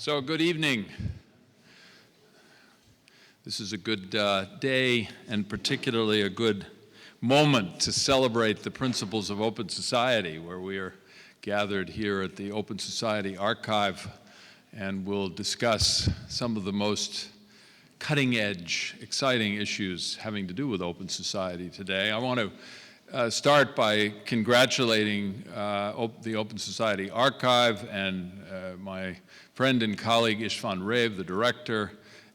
So good evening. This is a good day, and particularly a good moment to celebrate the principles of open society, where we are gathered here at the Open Society Archive, and we'll discuss some of the most cutting-edge, exciting issues having to do with open society today. I want to start by congratulating the Open Society Archive and my friend and colleague Istvan Rev, the director,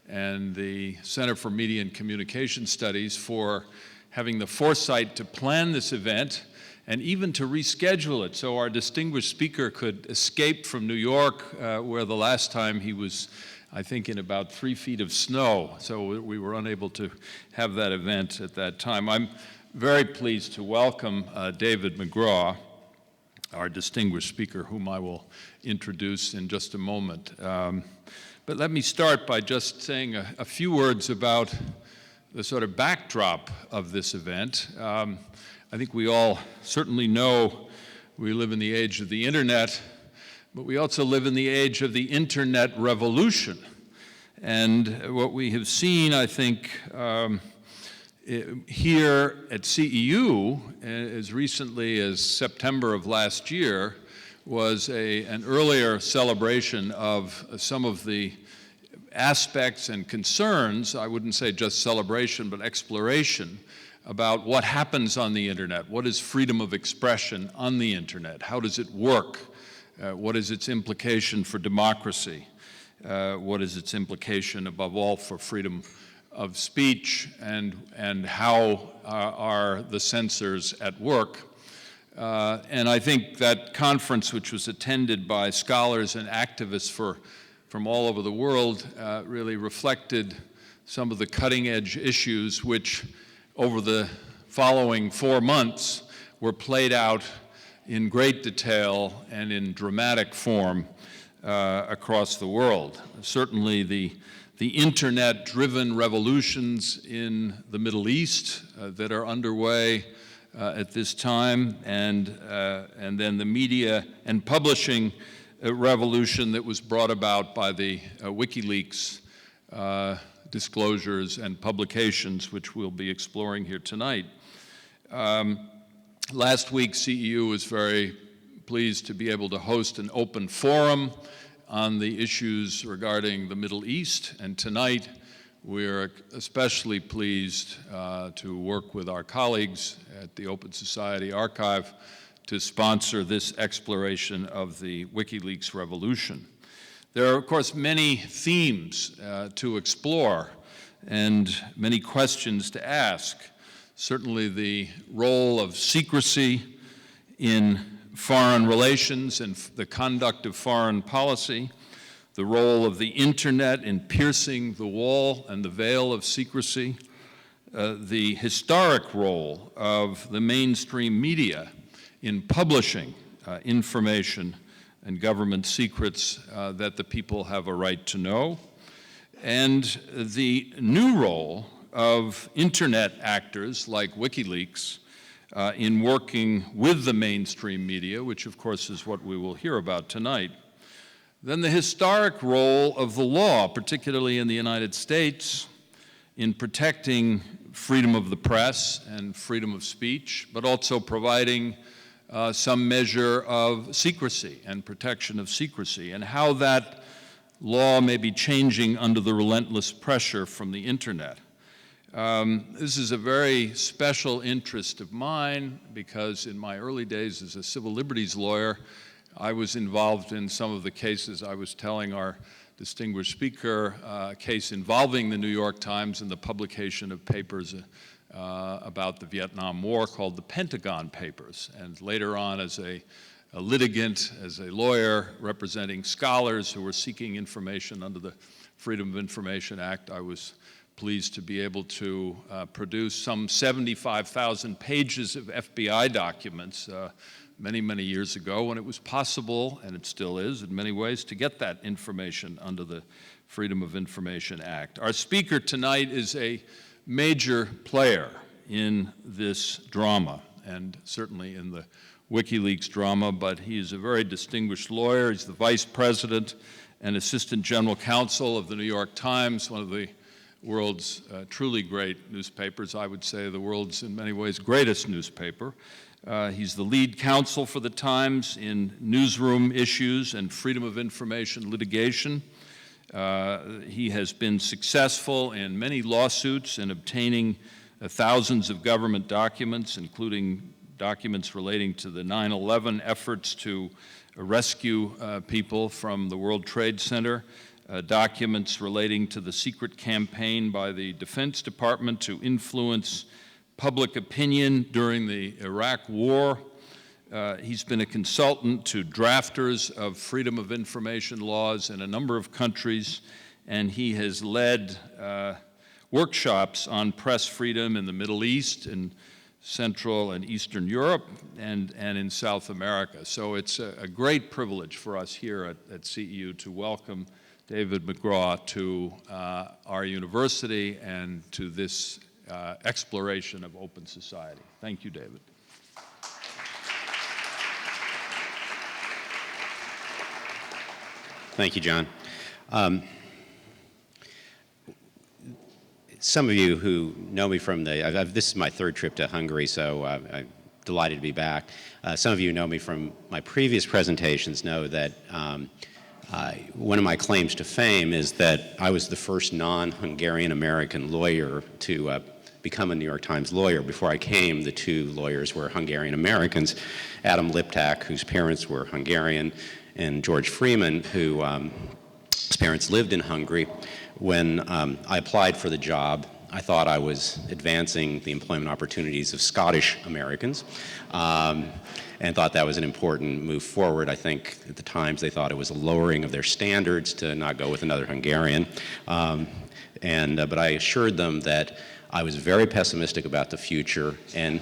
and the Center for Media and Communication Studies for having the foresight to plan this event and even to reschedule it so our distinguished speaker could escape from New York, where the last time he was, I think, in about 3 feet of snow. So we were unable to have that event at that time. I'm very pleased to welcome David McCraw, our distinguished speaker, whom I will introduce in just a moment. But let me start by just saying a few words about the sort of backdrop of this event. I think we all certainly know we live in the age of the internet, but we also live in the age of the internet revolution. And what we have seen, I think, here at CEU, as recently as September of last year, was an earlier celebration of some of the aspects and concerns, I wouldn't say just celebration, but exploration about what happens on the internet. What is freedom of expression on the internet? How does it work? What is its implication for democracy? What is its implication, above all, for freedom of speech, and how are the censors at work? And I think that conference, which was attended by scholars and activists from all over the world, really reflected some of the cutting-edge issues which, over the following 4 months, were played out in great detail and in dramatic form across the world. Certainly the internet-driven revolutions in the Middle East that are underway at this time, and then the media and publishing revolution that was brought about by the WikiLeaks disclosures and publications, which we'll be exploring here tonight. Last week, CEU was very pleased to be able to host an open forum on the issues regarding the Middle East, and tonight we're especially pleased to work with our colleagues at the Open Society Archive to sponsor this exploration of the WikiLeaks revolution. There are, of course, many themes to explore and many questions to ask. Certainly the role of secrecy in foreign relations and the conduct of foreign policy, the role of the internet in piercing the wall and the veil of secrecy, the historic role of the mainstream media in publishing information and government secrets that the people have a right to know, and the new role of internet actors like WikiLeaks in working with the mainstream media, which of course is what we will hear about tonight. Then the historic role of the law, particularly in the United States, in protecting freedom of the press and freedom of speech, but also providing some measure of secrecy and protection of secrecy, and how that law may be changing under the relentless pressure from the internet. This is a very special interest of mine because in my early days as a civil liberties lawyer, I was involved in some of the cases. I was telling our distinguished speaker a case involving the New York Times and the publication of papers about the Vietnam War called the Pentagon Papers. And later on, as a litigant, as a lawyer representing scholars who were seeking information under the Freedom of Information Act, I was pleased to be able to produce some 75,000 pages of FBI documents many, many years ago when it was possible, and it still is in many ways, to get that information under the Freedom of Information Act. Our speaker tonight is a major player in this drama, and certainly in the WikiLeaks drama, but he's a very distinguished lawyer. He's the vice president and assistant general counsel of the New York Times, one of the world's truly great newspapers. I would say the world's, in many ways, greatest newspaper. He's the lead counsel for the Times in newsroom issues and freedom of information litigation. He has been successful in many lawsuits in obtaining thousands of government documents, including documents relating to the 9/11 efforts to rescue people from the World Trade Center, documents relating to the secret campaign by the Defense Department to influence public opinion during the Iraq War. He's been a consultant to drafters of freedom of information laws in a number of countries, and he has led workshops on press freedom in the Middle East, in Central and Eastern Europe, and in South America. So it's a great privilege for us here at CEU to welcome David McCraw to our university and to this exploration of open society. Thank you, David. Thank you, John. Some of you who know me from this is my third trip to Hungary, so I'm delighted to be back. Some of you who know me from my previous presentations know that one of my claims to fame is that I was the first non-Hungarian American lawyer to become a New York Times lawyer. Before I came, the two lawyers were Hungarian Americans, Adam Liptak, whose parents were Hungarian, and George Freeman, whose parents lived in Hungary. When I applied for the job, I thought I was advancing the employment opportunities of Scottish Americans, and thought that was an important move forward. I think at the Times they thought it was a lowering of their standards to not go with another Hungarian. But I assured them that I was very pessimistic about the future, and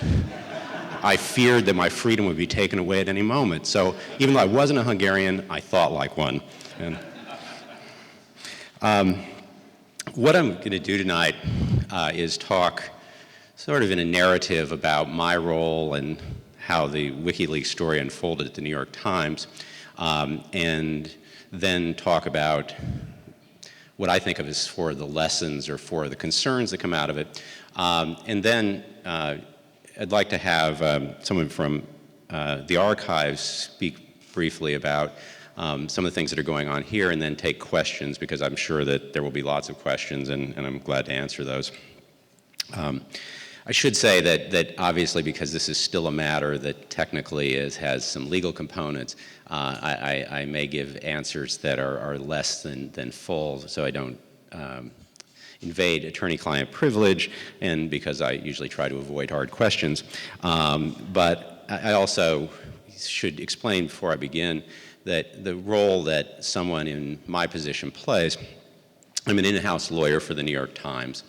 I feared that my freedom would be taken away at any moment. So even though I wasn't a Hungarian, I thought like one. What I'm going to do tonight is talk sort of in a narrative about my role and how the WikiLeaks story unfolded at the New York Times, and then talk about what I think of as for the lessons or for the concerns that come out of it. And then I'd like to have someone from the archives speak briefly about some of the things that are going on here, and then take questions, because I'm sure that there will be lots of questions, and I'm glad to answer those. I should say that obviously, because this is still a matter that technically has some legal components, I may give answers that are less than full, so I don't invade attorney-client privilege, and because I usually try to avoid hard questions. But I also should explain before I begin that the role that someone in my position plays, I'm an in-house lawyer for the New York Times,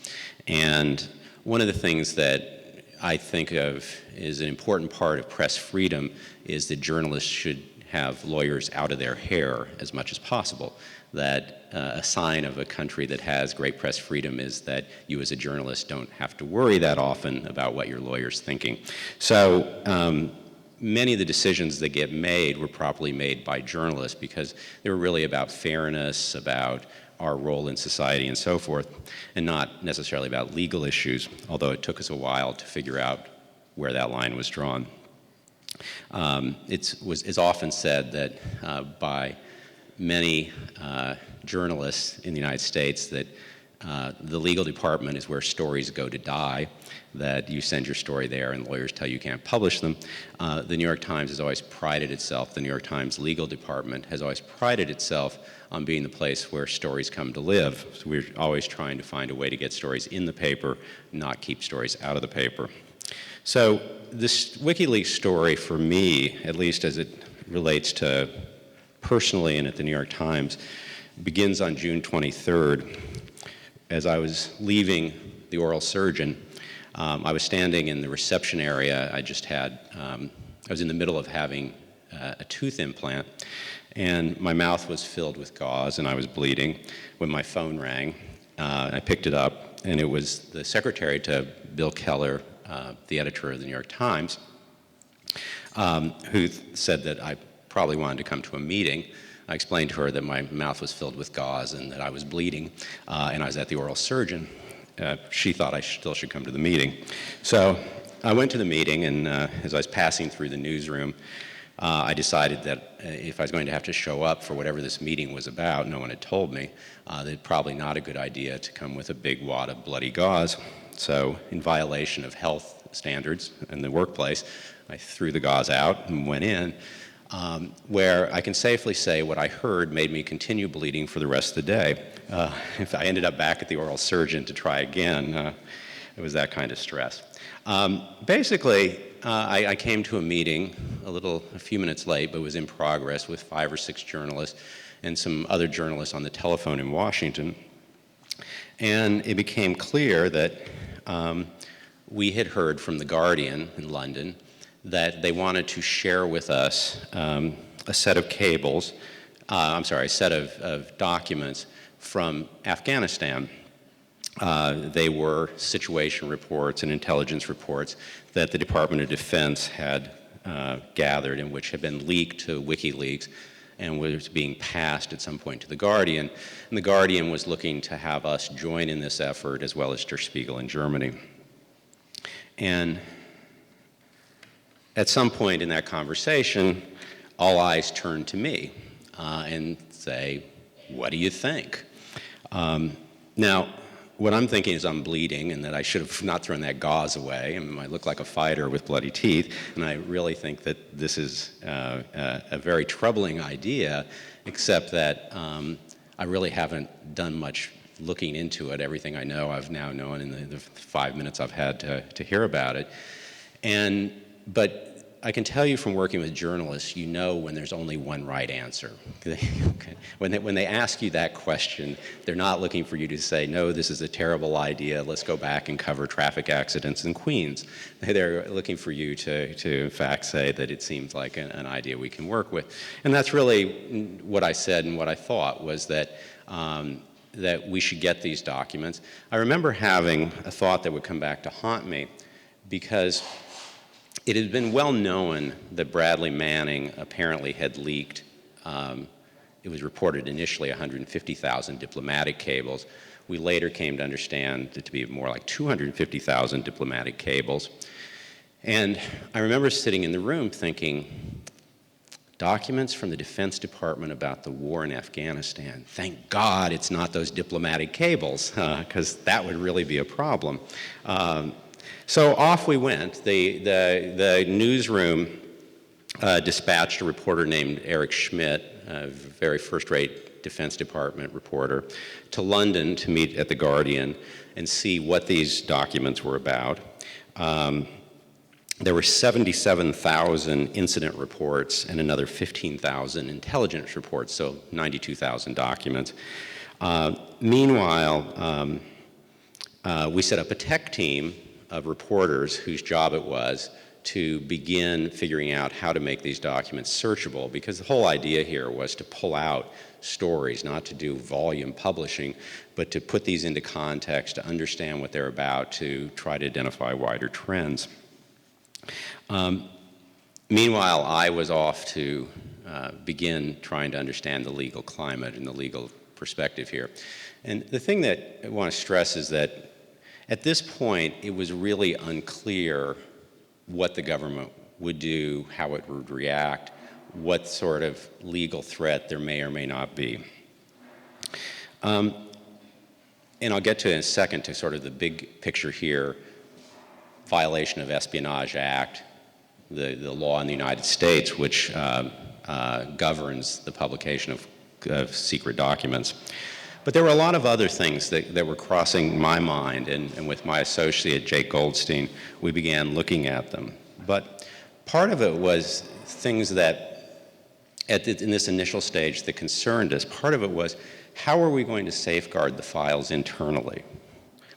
and one of the things that I think of is an important part of press freedom is that journalists should have lawyers out of their hair as much as possible. That a sign of a country that has great press freedom is that you as a journalist don't have to worry that often about what your lawyer's thinking. So many of the decisions that get made were properly made by journalists because they were really about fairness, about our role in society and so forth, and not necessarily about legal issues, although it took us a while to figure out where that line was drawn. It's often said that by many journalists in the United States that the legal department is where stories go to die, that you send your story there and lawyers tell you can't publish them. The New York Times has always prided itself, the New York Times legal department has always prided itself on being the place where stories come to live. So we're always trying to find a way to get stories in the paper, not keep stories out of the paper. So this WikiLeaks story for me, at least as it relates to personally and at the New York Times, begins on June 23rd. As I was leaving the oral surgeon, I was standing in the reception area. I was in the middle of having a tooth implant, and my mouth was filled with gauze and I was bleeding when my phone rang. I picked it up, and it was the secretary to Bill Keller, the editor of the New York Times. who said that I probably wanted to come to a meeting. I explained to her that my mouth was filled with gauze and that I was bleeding, and I was at the oral surgeon. She thought I still should come to the meeting. So I went to the meeting, and as I was passing through the newsroom, I decided that if I was going to have to show up for whatever this meeting was about, no one had told me, that it's probably not a good idea to come with a big wad of bloody gauze. So in violation of health standards in the workplace, I threw the gauze out and went in, where I can safely say what I heard made me continue bleeding for the rest of the day. If I ended up back at the oral surgeon to try again, it was that kind of stress. Basically, I came to a meeting a few minutes late, but was in progress with 5 or 6 journalists and some other journalists on the telephone in Washington. And it became clear that we had heard from The Guardian in London that they wanted to share with us a set of cables, a set of documents from Afghanistan. They were situation reports and intelligence reports that the Department of Defense had gathered and which had been leaked to WikiLeaks and was being passed at some point to The Guardian. And The Guardian was looking to have us join in this effort, as well as Der Spiegel in Germany. And at some point in that conversation, all eyes turned to me and say, "What do you think?" Now, what I'm thinking is I'm bleeding and that I should have not thrown that gauze away. I mean, I look like a fighter with bloody teeth, and I really think that this is a very troubling idea, except that I really haven't done much looking into it. Everything I know, I've now known in the 5 minutes I've had to hear about it. But I can tell you from working with journalists, you know when there's only one right answer. When they ask you that question, they're not looking for you to say, no, this is a terrible idea, let's go back and cover traffic accidents in Queens. They're looking for you to in fact say that it seems like an idea we can work with. And that's really what I said and what I thought was that that we should get these documents. I remember having a thought that would come back to haunt me, because it had been well known that Bradley Manning apparently had leaked, it was reported initially 150,000 diplomatic cables. We later came to understand it to be more like 250,000 diplomatic cables. And I remember sitting in the room thinking, documents from the Defense Department about the war in Afghanistan. Thank God it's not those diplomatic cables, because that would really be a problem. So off we went. The newsroom dispatched a reporter named Eric Schmidt, a very first-rate Defense Department reporter, to London to meet at The Guardian and see what these documents were about. There were 77,000 incident reports and another 15,000 intelligence reports, so 92,000 documents. Meanwhile, we set up a tech team of reporters whose job it was to begin figuring out how to make these documents searchable, because the whole idea here was to pull out stories, not to do volume publishing, but to put these into context, to understand what they're about, to try to identify wider trends. Meanwhile, I was off to begin trying to understand the legal climate and the legal perspective here. And the thing that I want to stress is that at this point, it was really unclear what the government would do, how it would react, what sort of legal threat there may or may not be. And I'll get to in a second to sort of the big picture here, violation of Espionage Act, the law in the United States which governs the publication of secret documents. But there were a lot of other things that were crossing my mind, and with my associate, Jake Goldstein, we began looking at them. But part of it was things that, in this initial stage, that concerned us. Part of it was, how are we going to safeguard the files internally?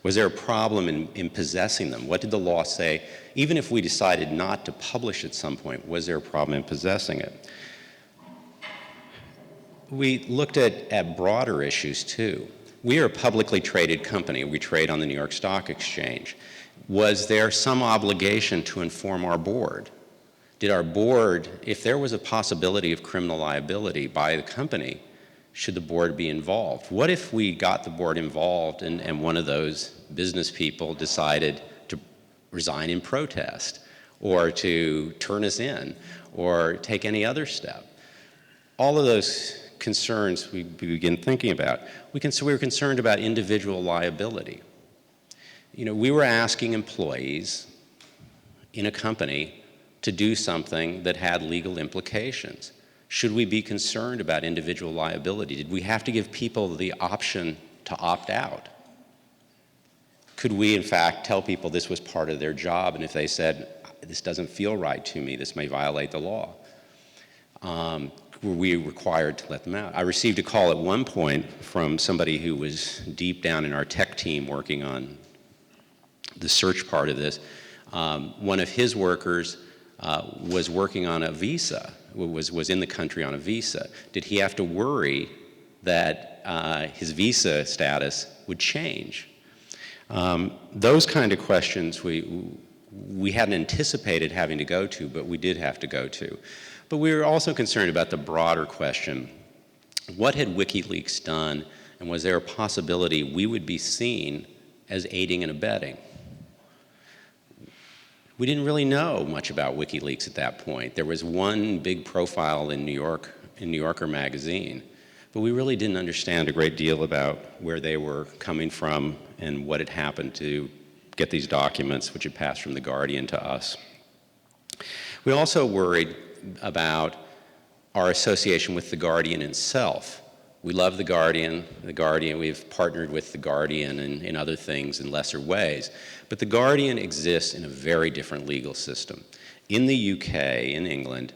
Was there a problem in possessing them? What did the law say? Even if we decided not to publish at some point, was there a problem in possessing it? We looked at broader issues too. We are a publicly traded company. We trade on the New York Stock Exchange. Was there some obligation to inform our board? Did our board, if there was a possibility of criminal liability by the company, should the board be involved? What if we got the board involved and one of those business people decided to resign in protest, or to turn us in, or take any other step? All of those concerns we begin thinking about. So we were concerned about individual liability. You know, we were asking employees in a company to do something that had legal implications. Should we be concerned about individual liability? Did we have to give people the option to opt out? Could we, in fact, tell people this was part of their job, and if they said, this doesn't feel right to me, this may violate the law, were we required to let them out? I received a call at one point from somebody who was deep down in our tech team working on the search part of this. One of his workers was working on a visa, was in the country on a visa. Did he have to worry that his visa status would change? Those kind of questions we hadn't anticipated having to go to, but we did have to go to. But we were also concerned about the broader question. What had WikiLeaks done, and was there a possibility we would be seen as aiding and abetting? We didn't really know much about WikiLeaks at that point. There was one big profile in New Yorker magazine, but we really didn't understand a great deal about where they were coming from and what had happened to get these documents, which had passed from The Guardian to us. We also worried about our association with The Guardian itself. We love The Guardian. We've partnered with The Guardian in other things in lesser ways. But The Guardian exists in a very different legal system. In the UK, in England,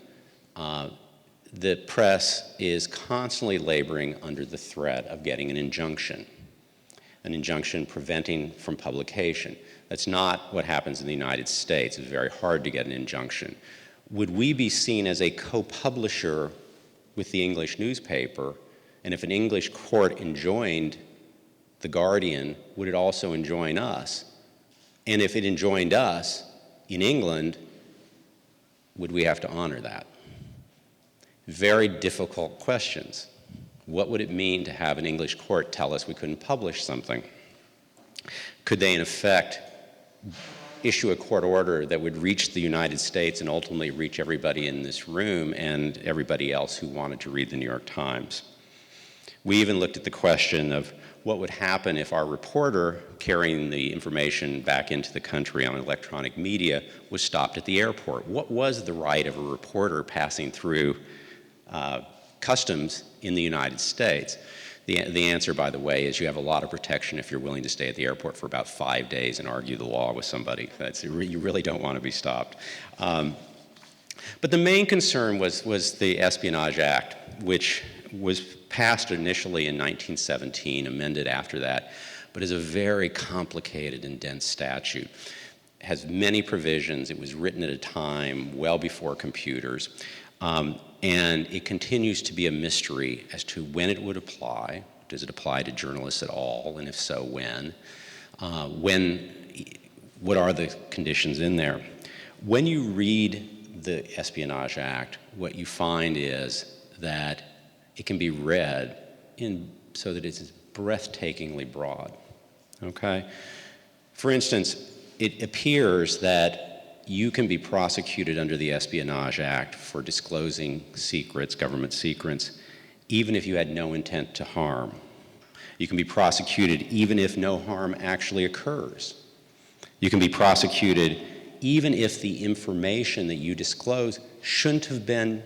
the press is constantly laboring under the threat of getting an injunction preventing from publication. That's not what happens in the United States. It's very hard to get an injunction. Would we be seen as a co-publisher with the English newspaper? And if an English court enjoined The Guardian, would it also enjoin us? And if it enjoined us in England, would we have to honor that? Very difficult questions. What would it mean to have an English court tell us we couldn't publish something? Could they, in effect, issue a court order that would reach the United States and ultimately reach everybody in this room and everybody else who wanted to read the New York Times? We even looked at the question of what would happen if our reporter carrying the information back into the country on electronic media was stopped at the airport. What was the right of a reporter passing through customs in the United States? The answer, by the way, is you have a lot of protection if you're willing to stay at the airport for about 5 days and argue the law with somebody. You really don't want to be stopped. But the main concern was the Espionage Act, which was passed initially in 1917, amended after that, but is a very complicated and dense statute. It has many provisions. It was written at a time well before computers. And it continues to be a mystery as to when it would apply. Does it apply to journalists at all? And if so, when? What are the conditions in there? When you read the Espionage Act, what you find is that it can be read so that it's breathtakingly broad, okay? For instance, it appears that you can be prosecuted under the Espionage Act for disclosing secrets, government secrets, even if you had no intent to harm. You can be prosecuted even if no harm actually occurs. You can be prosecuted even if the information that you disclose shouldn't have been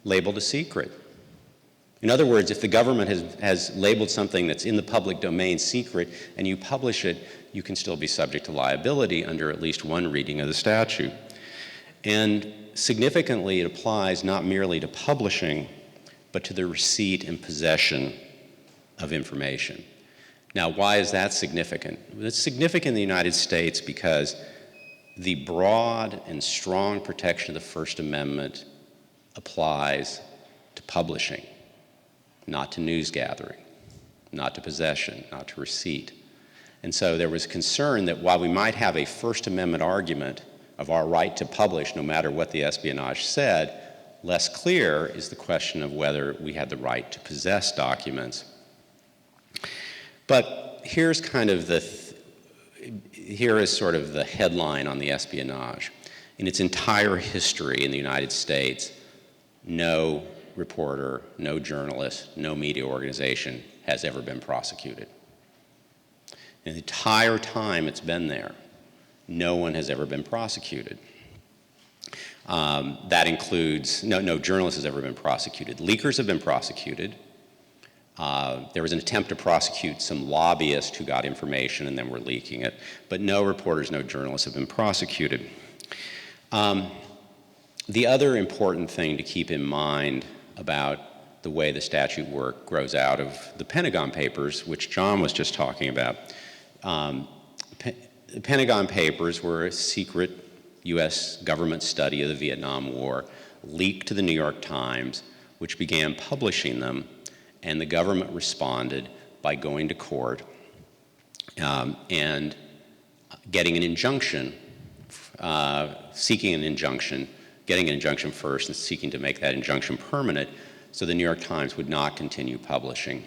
labeled a secret. In other words, if the government has labeled something that's in the public domain secret and you publish it, you can still be subject to liability under at least one reading of the statute. And significantly, it applies not merely to publishing, but to the receipt and possession of information. Now, why is that significant? It's significant in the United States because the broad and strong protection of the First Amendment applies to publishing, not to news gathering, not to possession, not to receipt. And so there was concern that while we might have a First Amendment argument of our right to publish no matter what the espionage said, less clear is the question of whether we had the right to possess documents. But here's kind of here is sort of the headline on the espionage. In its entire history in the United States, no reporter, no journalist, no media organization has ever been prosecuted. In the entire time it's been there, no one has ever been prosecuted. That includes, no journalist has ever been prosecuted. Leakers have been prosecuted. There was an attempt to prosecute some lobbyists who got information and then were leaking it, but no reporters, no journalists have been prosecuted. The other important thing to keep in mind about the way the statute work grows out of the Pentagon Papers, which John was just talking about. The Pentagon Papers were a secret U.S. government study of the Vietnam War, leaked to the New York Times, which began publishing them, and the government responded by going to court and getting an injunction, seeking an injunction, getting an injunction first and seeking to make that injunction permanent so the New York Times would not continue publishing.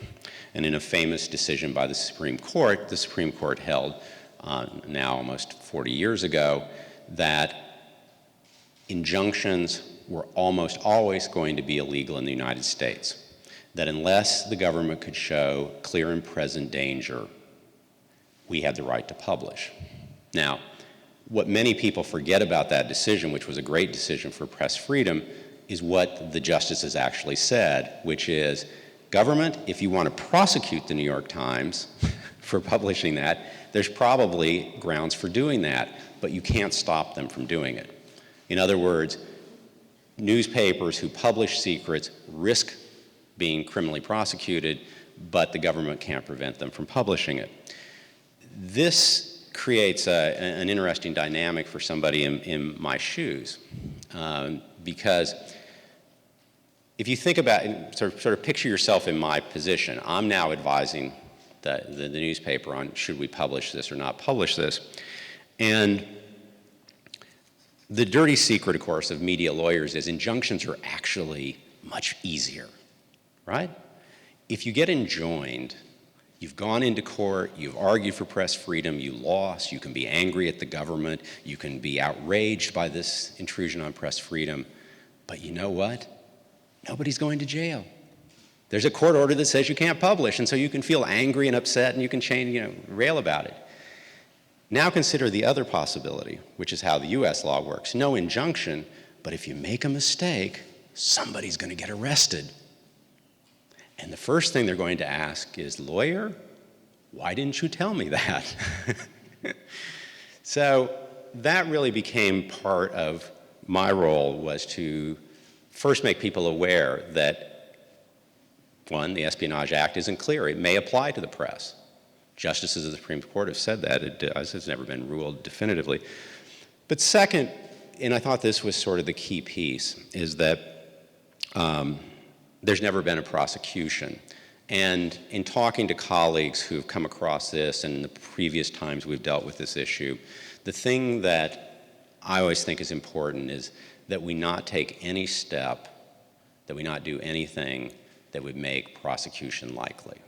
And in a famous decision by the Supreme Court held now almost 40 years ago that injunctions were almost always going to be illegal in the United States. That unless the government could show clear and present danger, we had the right to publish. Now, what many people forget about that decision, which was a great decision for press freedom, is what the justices actually said, which is, government, if you want to prosecute the New York Times for publishing that, there's probably grounds for doing that, but you can't stop them from doing it. In other words, newspapers who publish secrets risk being criminally prosecuted, but the government can't prevent them from publishing it. This creates an interesting dynamic for somebody in my shoes, because if you think about, sort of picture yourself in my position, I'm now advising the newspaper on should we publish this or not publish this, and the dirty secret, of course, of media lawyers is injunctions are actually much easier, right? If you get enjoined, you've gone into court, you've argued for press freedom, you lost, you can be angry at the government, you can be outraged by this intrusion on press freedom, but you know what? Nobody's going to jail. There's a court order that says you can't publish, and so you can feel angry and upset and you can rail about it. Now consider the other possibility, which is how the US law works. No injunction, but if you make a mistake, somebody's going to get arrested. And the first thing they're going to ask is, lawyer, why didn't you tell me that? So that really became part of my role, was to first make people aware that, one, the Espionage Act isn't clear. It may apply to the press. Justices of the Supreme Court have said that. It has never been ruled definitively. But second, and I thought this was sort of the key piece, is that there's never been a prosecution. And in talking to colleagues who've come across this and the previous times we've dealt with this issue, the thing that I always think is important is that we not take any step, that we not do anything that would make prosecution likely.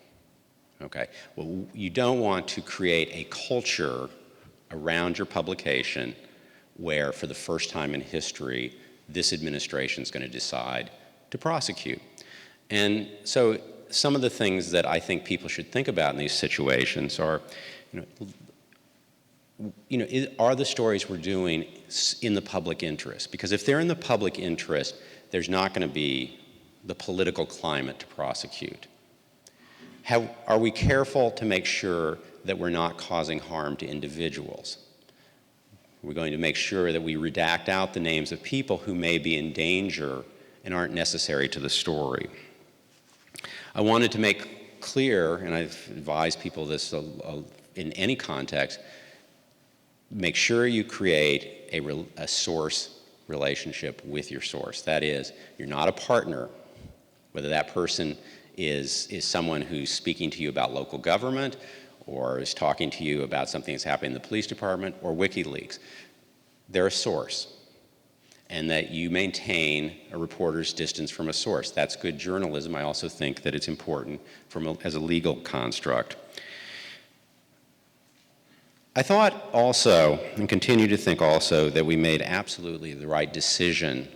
Okay? Well, you don't want to create a culture around your publication where, for the first time in history, this administration is going to decide to prosecute. And so some of the things that I think people should think about in these situations are, are the stories we're doing in the public interest? Because if they're in the public interest, there's not going to be the political climate to prosecute. Are we careful to make sure that we're not causing harm to individuals? We're going to make sure that we redact out the names of people who may be in danger and aren't necessary to the story. I wanted to make clear, and I've advised people this in any context, make sure you create a source relationship with your source. That is, you're not a partner, whether that person is someone who's speaking to you about local government or is talking to you about something that's happening in the police department or WikiLeaks. they're a source, and that you maintain a reporter's distance from a source. That's good journalism. I also think that it's important as a legal construct. I thought also, and continue to think also, that we made absolutely the right decision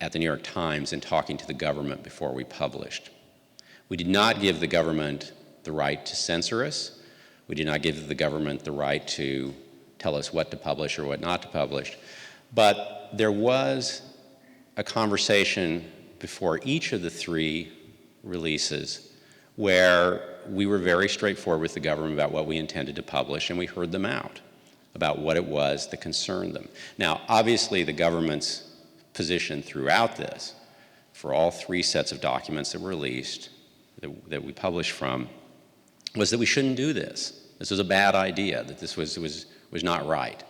at the New York Times in talking to the government before we published. We did not give the government the right to censor us. We did not give the government the right to tell us what to publish or what not to publish. But there was a conversation before each of the 3 releases where we were very straightforward with the government about what we intended to publish, and we heard them out about what it was that concerned them. Now, obviously, the government's position throughout this, for all 3 sets of documents that were released, that we published from, was that we shouldn't do this. This was a bad idea, that this was not right.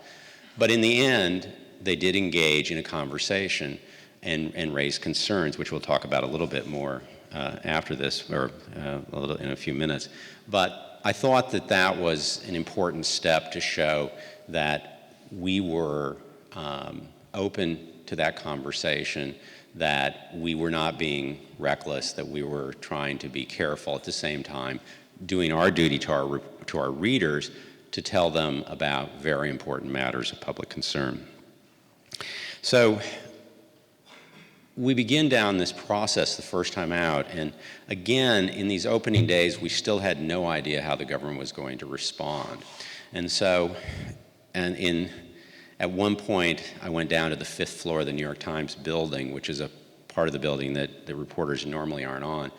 But in the end, they did engage in a conversation and raise concerns, which we'll talk about a little bit more after this, or in a few minutes. But I thought that that was an important step to show that we were open to that conversation, that we were not being reckless, that we were trying to be careful at the same time, doing our duty to our readers to tell them about very important matters of public concern. So we begin down this process the first time out, and again, in these opening days, we still had no idea how the government was going to respond. And so, at one point, I went down to the 5th floor of the New York Times building, which is a part of the building that the reporters normally aren't on,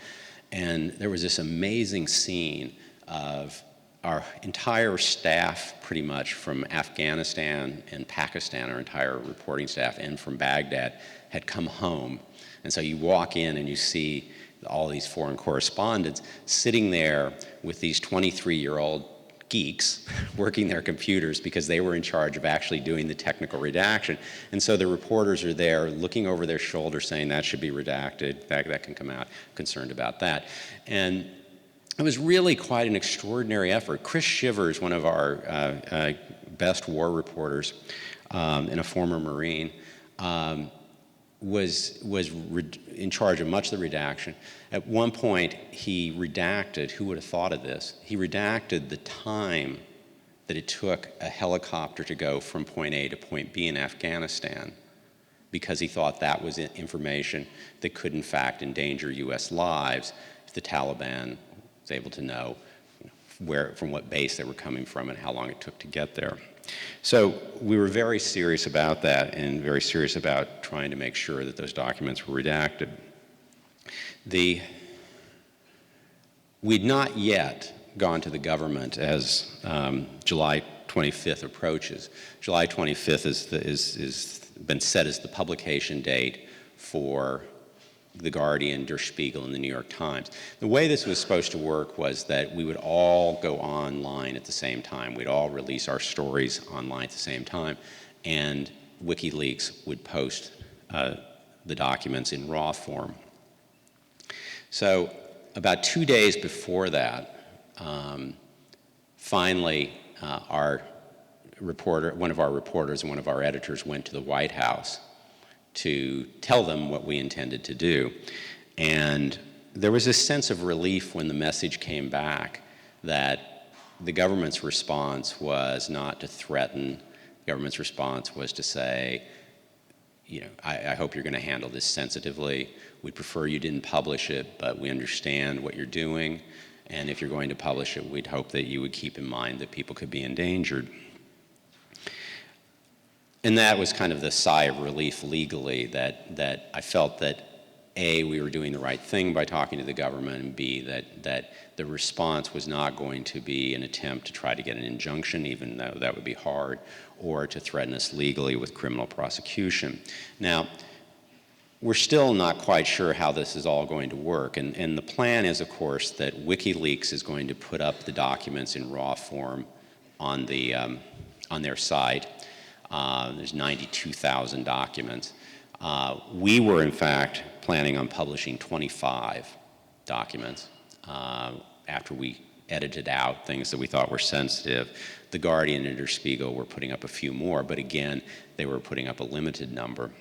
and there was this amazing scene of our entire staff, pretty much from Afghanistan and Pakistan, our entire reporting staff, and from Baghdad, had come home. And so you walk in and you see all these foreign correspondents sitting there with these 23-year-old geeks working their computers because they were in charge of actually doing the technical redaction. And so the reporters are there looking over their shoulder saying that should be redacted, that can come out, concerned about that. And it was really quite an extraordinary effort. Chris Shivers, one of our best war reporters and a former Marine, was in charge of much of the redaction. At one point, he redacted, who would have thought of this? He redacted the time that it took a helicopter to go from point A to point B in Afghanistan, because he thought that was information that could, in fact, endanger U.S. lives if the Taliban was able to know from what base they were coming from and how long it took to get there. So we were very serious about that and very serious about trying to make sure that those documents were redacted. We'd not yet gone to the government as July 25th approaches. July 25th is been set as the publication date for The Guardian, Der Spiegel, and the New York Times. The way this was supposed to work was that we would all go online at the same time. We'd all release our stories online at the same time, and WikiLeaks would post the documents in raw form. So about 2 days before that, finally, one of our reporters and one of our editors went to the White House to tell them what we intended to do. And there was a sense of relief when the message came back that the government's response was not to threaten. The government's response was to say, I hope you're going to handle this sensitively. We'd prefer you didn't publish it, but we understand what you're doing. And if you're going to publish it, we'd hope that you would keep in mind that people could be endangered. And that was kind of the sigh of relief legally, that I felt that A, we were doing the right thing by talking to the government, and B, that the response was not going to be an attempt to try to get an injunction, even though that would be hard, or to threaten us legally with criminal prosecution. Now, we're still not quite sure how this is all going to work, and the plan is, of course, that WikiLeaks is going to put up the documents in raw form on their site. There's 92,000 documents. We were, in fact, planning on publishing 25 documents after we edited out things that we thought were sensitive. The Guardian and Der Spiegel were putting up a few more, but again, they were putting up a limited number.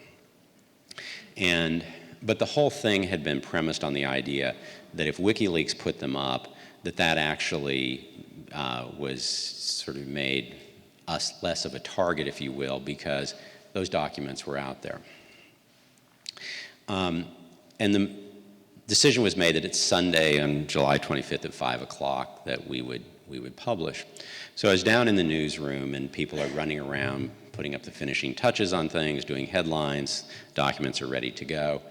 But the whole thing had been premised on the idea that if WikiLeaks put them up, that actually was sort of made us less of a target, if you will, because those documents were out there. And the decision was made that it's Sunday on July 25th at 5 o'clock that we would publish. So I was down in the newsroom, and people are running around putting up the finishing touches on things, doing headlines, documents are ready to go,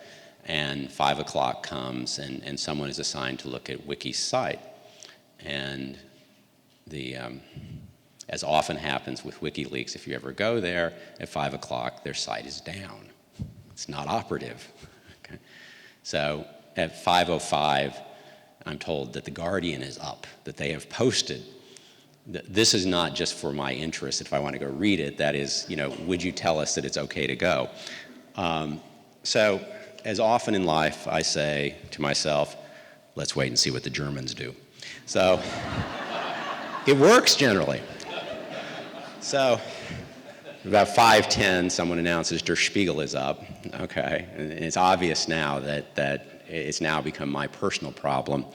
and 5 o'clock comes, and someone is assigned to look at Wiki's site. And as often happens with WikiLeaks, if you ever go there, at 5 o'clock, their site is down. It's not operative. Okay? So at 5:05, I'm told that the Guardian is up, that they have posted. This is not just for my interest if I want to go read it. That is, would you tell us that it's okay to go? So as often in life, I say to myself, let's wait and see what the Germans do. So it works generally. So about 5:10, someone announces Der Spiegel is up. Okay, and it's obvious now that it's now become my personal problem.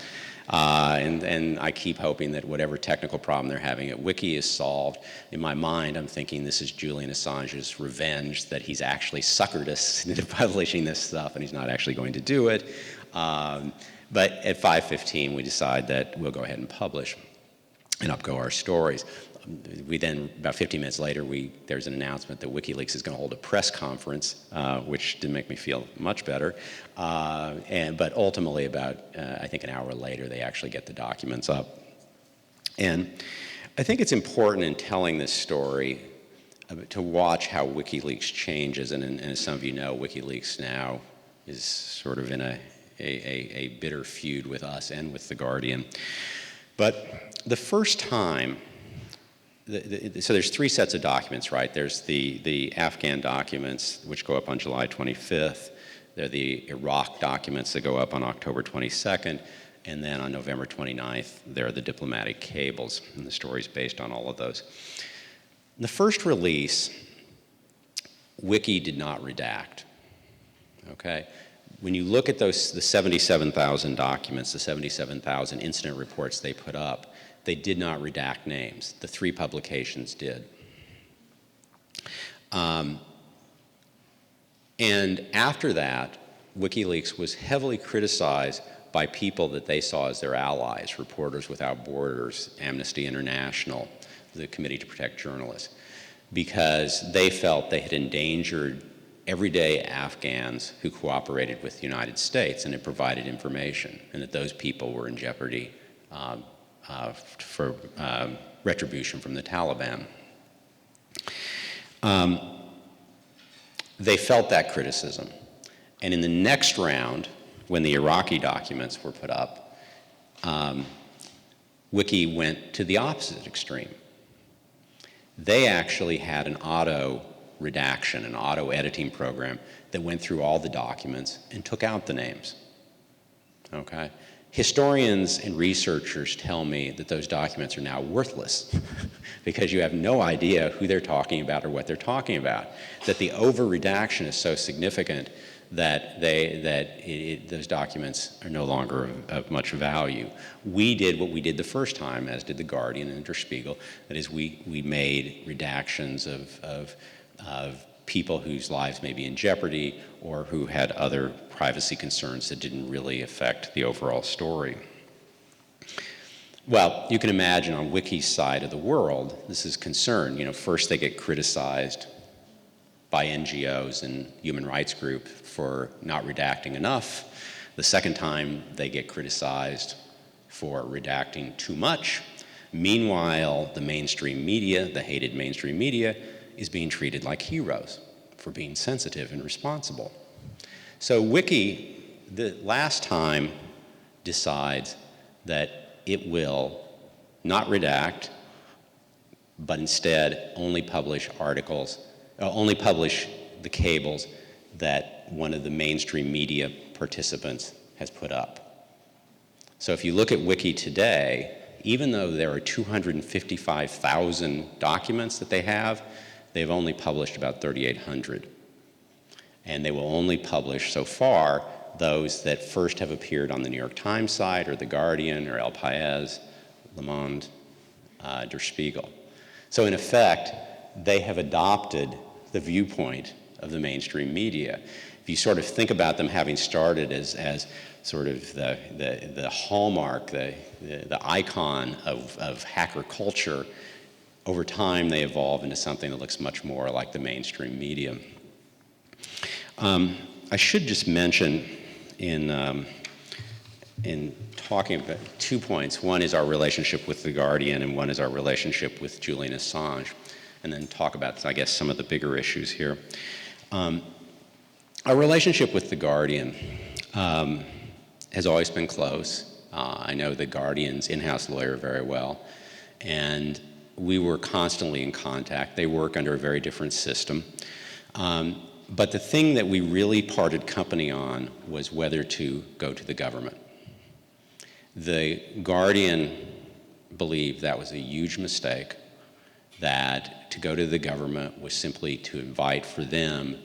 And I keep hoping that whatever technical problem they're having at Wiki is solved. In my mind, I'm thinking this is Julian Assange's revenge, that he's actually suckered us into publishing this stuff and he's not actually going to do it. But at 5:15, we decide that we'll go ahead and publish, and up go our stories. We then, about 15 minutes later, there's an announcement that WikiLeaks is going to hold a press conference, which didn't make me feel much better. But ultimately, about, I think an hour later, they actually get the documents up. And I think it's important in telling this story to watch how WikiLeaks changes. And as some of you know, WikiLeaks now is sort of in a bitter feud with us and with The Guardian. But the first time, so there's three sets of documents, right? There's the Afghan documents, which go up on July 25th. There are the Iraq documents that go up on October 22nd. And then on November 29th, there are the diplomatic cables. And the story's based on all of those. In the first release, Wiki did not redact, okay? When you look at the 77,000 documents, the 77,000 incident reports they put up, they did not redact names. The three publications did. And after that, WikiLeaks was heavily criticized by people that they saw as their allies, Reporters Without Borders, Amnesty International, the Committee to Protect Journalists, because they felt they had endangered everyday Afghans who cooperated with the United States and had provided information, and that those people were in jeopardy for retribution from the Taliban. They felt that criticism. And in the next round, when the Iraqi documents were put up, Wiki went to the opposite extreme. They actually had an auto redaction, an auto editing program that went through all the documents and took out the names. Okay? Historians and researchers tell me that those documents are now worthless because you have no idea who they're talking about or what they're talking about. That the over-redaction is so significant that those documents are no longer of much value. We did what we did the first time, as did The Guardian and Der Spiegel. That is, we made redactions of people whose lives may be in jeopardy or who had other privacy concerns that didn't really affect the overall story. Well, you can imagine on Wiki's side of the world, this is concern. First they get criticized by NGOs and human rights groups for not redacting enough. The second time they get criticized for redacting too much. Meanwhile, the mainstream media, the hated mainstream media, is being treated like heroes for being sensitive and responsible. So Wiki, the last time, decides that it will not redact, but instead only publish articles, only publish the cables that one of the mainstream media participants has put up. So if you look at Wiki today, even though there are 255,000 documents that they have, they've only published about 3,800. And they will only publish, so far, those that first have appeared on the New York Times site, or The Guardian, or El País, Le Monde, Der Spiegel. So in effect, they have adopted the viewpoint of the mainstream media. If you sort of think about them having started as sort of the hallmark, the icon of hacker culture, over time they evolve into something that looks much more like the mainstream media. I should just mention in talking about 2 points. One is our relationship with The Guardian, and one is our relationship with Julian Assange, and then talk about, I guess, some of the bigger issues here. Our relationship with The Guardian has always been close. I know The Guardian's in-house lawyer very well, and we were constantly in contact. They work under a very different system. But the thing that we really parted company on was whether to go to the government. The Guardian believed that was a huge mistake, that to go to the government was simply to invite for them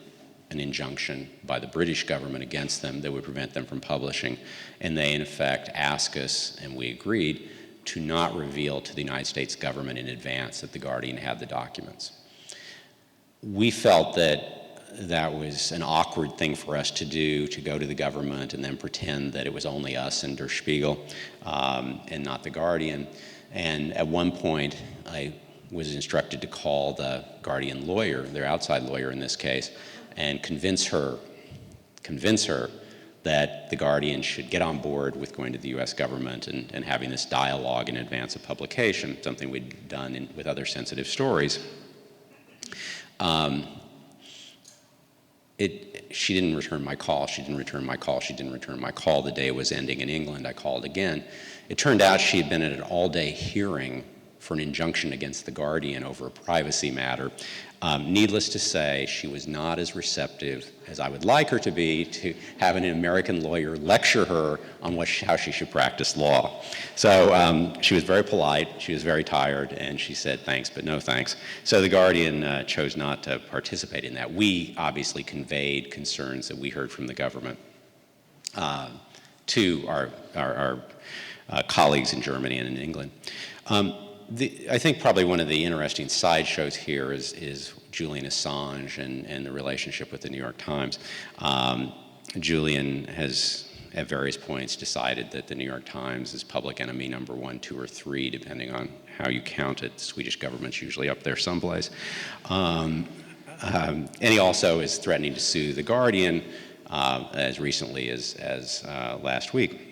an injunction by the British government against them that would prevent them from publishing. And they, in effect, asked us, and we agreed, to not reveal to the United States government in advance that the Guardian had the documents. We felt that that was an awkward thing for us to do, to go to the government and then pretend that it was only us and Der Spiegel and not the Guardian. And at one point, I was instructed to call the Guardian lawyer, their outside lawyer in this case, and convince her that the Guardian should get on board with going to the US government and having this dialogue in advance of publication, something we'd done with other sensitive stories. She didn't return my call, she didn't return my call, she didn't return my call. The day was ending in England. I called again. It turned out she had been at an all-day hearing for an injunction against the Guardian over a privacy matter. Needless to say, she was not as receptive as I would like her to be to having an American lawyer lecture her on how she should practice law. So she was very polite, she was very tired, and she said thanks, but no thanks. So the Guardian chose not to participate in that. We obviously conveyed concerns that we heard from the government to our colleagues in Germany and in England. I think probably one of the interesting sideshows here is Julian Assange and the relationship with the New York Times. Julian has, at various points, decided that the New York Times is public enemy number 1, 2, or 3, depending on how you count it. The Swedish government's usually up there someplace. And he also is threatening to sue The Guardian as recently as last week.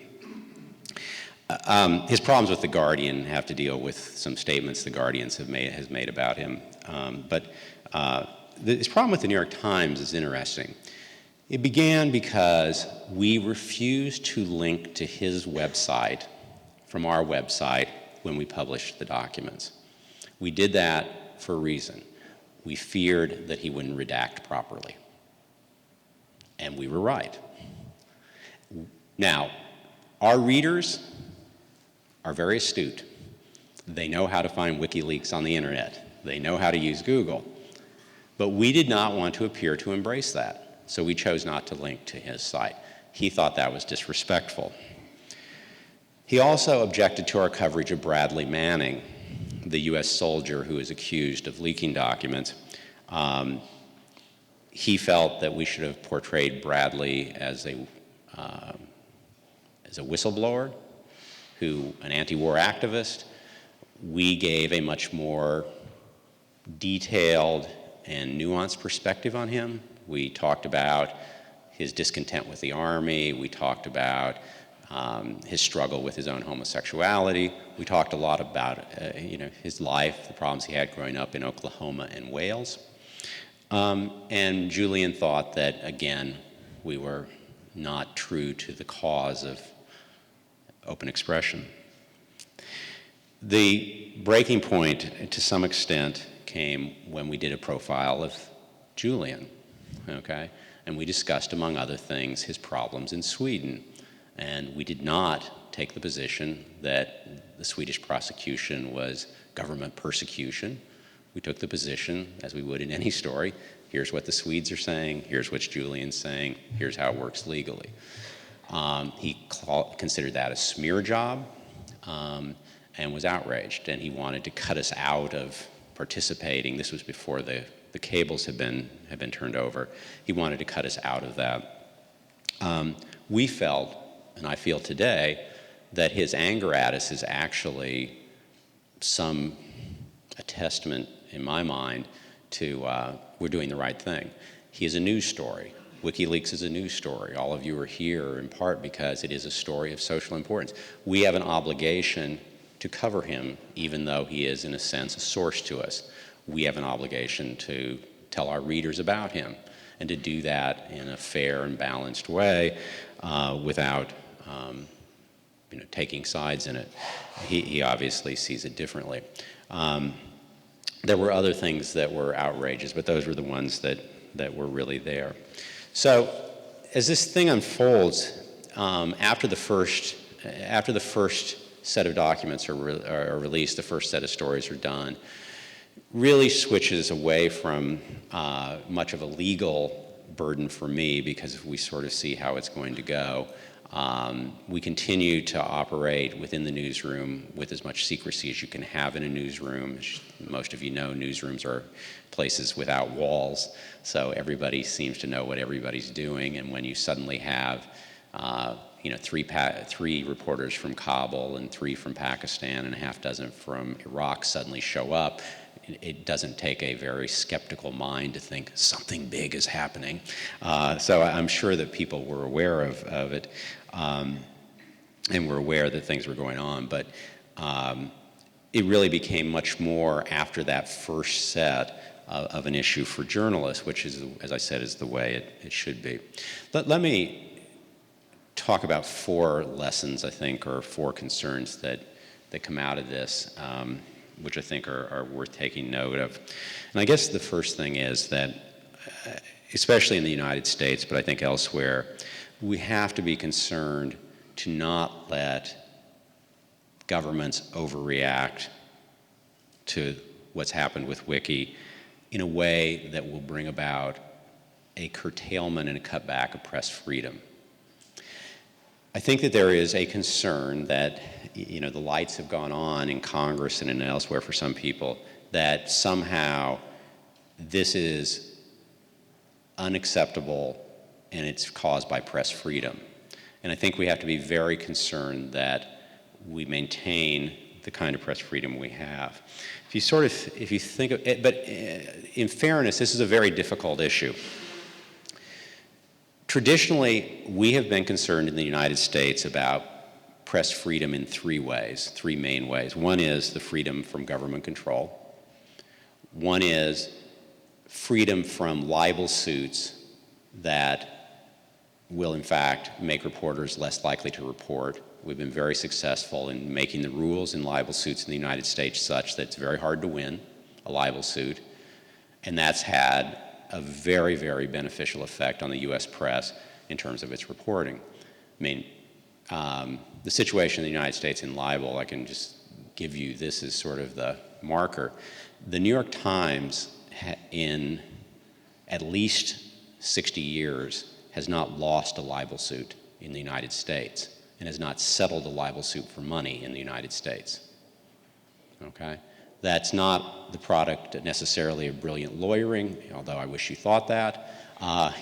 His problems with The Guardian have to deal with some statements The Guardian has made about him. His problem with the New York Times is interesting. It began because we refused to link to his website from our website when we published the documents. We did that for a reason. We feared that he wouldn't redact properly. And we were right. Now, our readers are very astute. They know how to find WikiLeaks on the internet. They know how to use Google. But we did not want to appear to embrace that, so we chose not to link to his site. He thought that was disrespectful. He also objected to our coverage of Bradley Manning, the US soldier who is accused of leaking documents. He felt that we should have portrayed Bradley as a whistleblower, an anti-war activist. We gave a much more detailed and nuanced perspective on him. We talked about his discontent with the Army. We talked about his struggle with his own homosexuality. We talked a lot about his life, the problems he had growing up in Oklahoma and Wales. And Julian thought that, again, we were not true to the cause of open expression. The breaking point, to some extent, came when we did a profile of Julian, and we discussed, among other things, his problems in Sweden. And we did not take the position that the Swedish prosecution was government persecution. We took the position, as we would in any story, here's what the Swedes are saying, here's what Julian's saying, here's how it works legally. He considered that a smear job and was outraged, and he wanted to cut us out of participating. This was before the cables had been turned over. He wanted to cut us out of that. We felt, and I feel today, that his anger at us is actually a testament, in my mind, to we're doing the right thing. He is a news story. WikiLeaks is a news story. All of you are here in part because it is a story of social importance. We have an obligation to cover him, even though he is, in a sense, a source to us. We have an obligation to tell our readers about him, and to do that in a fair and balanced way without taking sides in it. He obviously sees it differently. There were other things that were outrageous, but those were the ones that were really there. So as this thing unfolds, after the first set of documents are released, the first set of stories are done, really switches away from much of a legal burden for me, because we sort of see how it's going to go. We continue to operate within the newsroom with as much secrecy as you can have in a newsroom. As most of you know, newsrooms are places without walls, so everybody seems to know what everybody's doing. And when you suddenly have three reporters from Kabul and 3 from Pakistan and a half dozen from Iraq suddenly show up, it doesn't take a very skeptical mind to think something big is happening. So I'm sure that people were aware of it and were aware that things were going on. But it really became much more after that first set of an issue for journalists, which is, as I said, is the way it should be. Let me talk about 4 lessons, I think, or 4 concerns that come out of this, which I think are worth taking note of. And I guess the first thing is that, especially in the United States, but I think elsewhere, we have to be concerned to not let governments overreact to what's happened with Wiki in a way that will bring about a curtailment and a cutback of press freedom. I think that there is a concern that, the lights have gone on in Congress and elsewhere for some people, that somehow this is unacceptable and it's caused by press freedom. And I think we have to be very concerned that we maintain the kind of press freedom we have. If you think of it, but in fairness, this is a very difficult issue. Traditionally, we have been concerned in the United States about press freedom in 3 ways, 3 main ways. One is the freedom from government control. One is freedom from libel suits that will, in fact, make reporters less likely to report. We've been very successful in making the rules in libel suits in the United States such that it's very hard to win a libel suit, and that's had a very, very beneficial effect on the U.S. press in terms of its reporting. I mean, the situation in the United States in libel, I can just give you this as sort of the marker. The New York Times, in at least 60 years, has not lost a libel suit in the United States and has not settled a libel suit for money in the United States. Okay? That's not the product necessarily of brilliant lawyering, although I wish you thought that.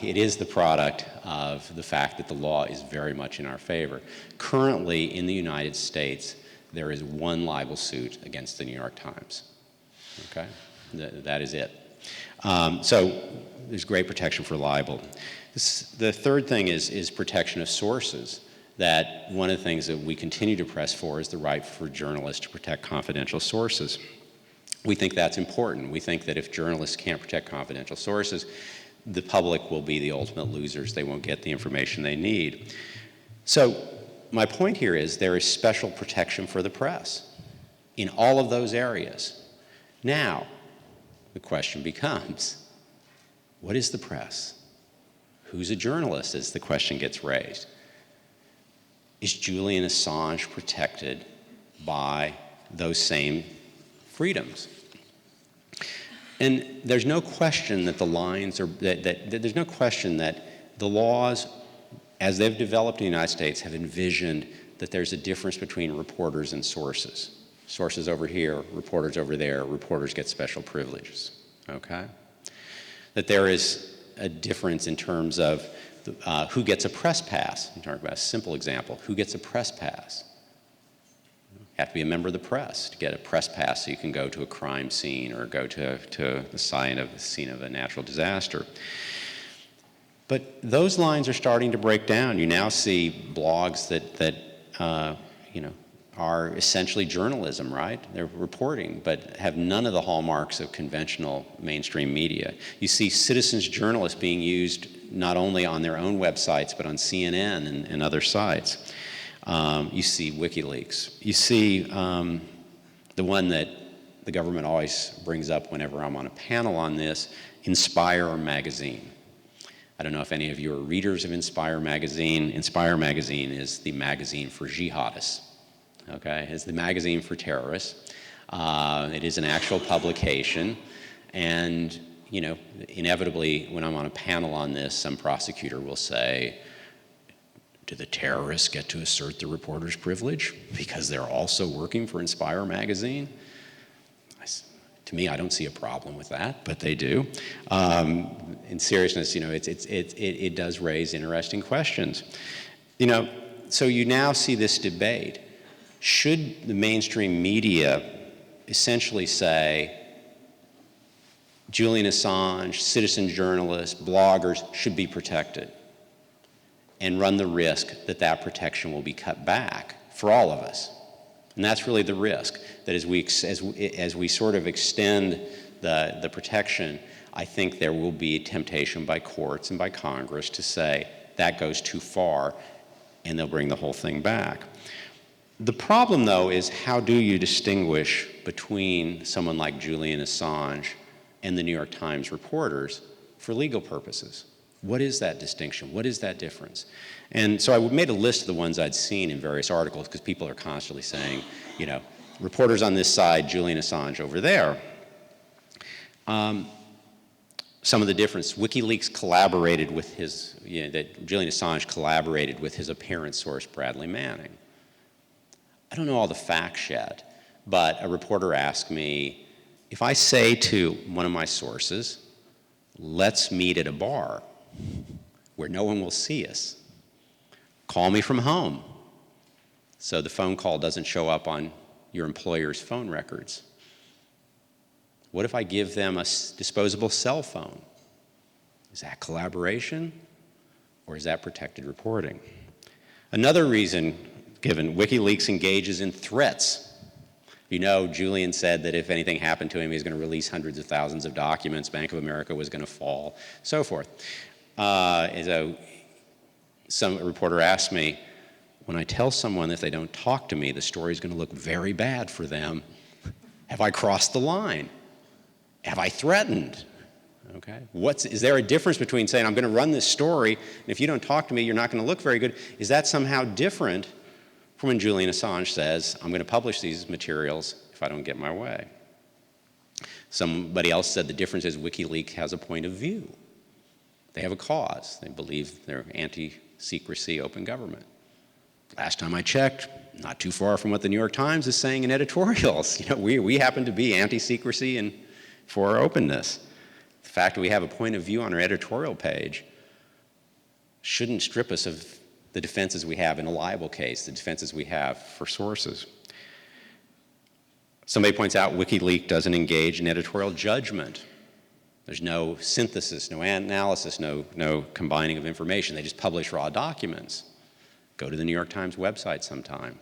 It is the product of the fact that the law is very much in our favor. Currently, in the United States, there is 1 libel suit against the New York Times. Okay? That is it. So there's great protection for libel. The third thing is protection of sources. That one of the things that we continue to press for is the right for journalists to protect confidential sources. We think that's important. We think that if journalists can't protect confidential sources, the public will be the ultimate losers. They won't get the information they need. So my point here is there is special protection for the press in all of those areas. Now, the question becomes, what is the press? Who's a journalist, as the question gets raised? is Julian Assange protected by those same freedoms? And there's no question that the lines are, there's no question that the laws, as they've developed in the United States, have envisioned that there's a difference between reporters and sources. Sources over here, reporters over there, reporters get special privileges, okay? That there is a difference in terms of who gets a press pass. I'm talking about a simple example. Who gets a press pass? You have to be a member of the press to get a press pass so you can go to a crime scene or go to the scene of a natural disaster. But those lines are starting to break down. You now see blogs that are essentially journalism, right? They're reporting, but have none of the hallmarks of conventional mainstream media. You see citizens journalists being used not only on their own websites, but on CNN and other sites. You see WikiLeaks. You see the one that the government always brings up whenever I'm on a panel on this, Inspire magazine. I don't know if any of you are readers of Inspire magazine. Inspire magazine is the magazine for jihadists. Okay, it's the magazine for terrorists. It is an actual publication, and inevitably, when I'm on a panel on this, some prosecutor will say, "Do the terrorists get to assert the reporter's privilege because they're also working for Inspire magazine?" To me, I don't see a problem with that, but they do. In seriousness, it does raise interesting questions. So you now see this debate. Should the mainstream media essentially say Julian Assange, citizen journalists, bloggers should be protected and run the risk that that protection will be cut back for all of us? And that's really the risk, that as we sort of extend the protection, I think there will be temptation by courts and by Congress to say that goes too far, and they'll bring the whole thing back. The problem, though, is how do you distinguish between someone like Julian Assange and the New York Times reporters for legal purposes? What is that distinction? What is that difference? And so I made a list of the ones I'd seen in various articles, because people are constantly saying, reporters on this side, Julian Assange over there. Some of the difference, WikiLeaks collaborated with that Julian Assange collaborated with his apparent source, Bradley Manning. I don't know all the facts yet, but a reporter asked me, if I say to one of my sources, let's meet at a bar where no one will see us, call me from home so the phone call doesn't show up on your employer's phone records. What if I give them a disposable cell phone? Is that collaboration, or is that protected reporting? Another reason given, WikiLeaks engages in threats. Julian said that if anything happened to him, he was going to release hundreds of thousands of documents, Bank of America was going to fall, so forth. Some reporter asked me, when I tell someone if they don't talk to me, the story's going to look very bad for them. Have I crossed the line? Have I threatened? Okay. Is there a difference between saying, I'm going to run this story, and if you don't talk to me, you're not going to look very good? Is that somehow different from when Julian Assange says, I'm going to publish these materials if I don't get my way? Somebody else said the difference is WikiLeaks has a point of view. They have a cause. They believe they're anti-secrecy, open government. Last time I checked, not too far from what the New York Times is saying in editorials. We happen to be anti-secrecy and for openness. The fact that we have a point of view on our editorial page shouldn't strip us of the defenses we have in a libel case, the defenses we have for sources. Somebody points out WikiLeaks doesn't engage in editorial judgment. There's no synthesis, no analysis, no combining of information. They just publish raw documents. Go to the New York Times website sometime.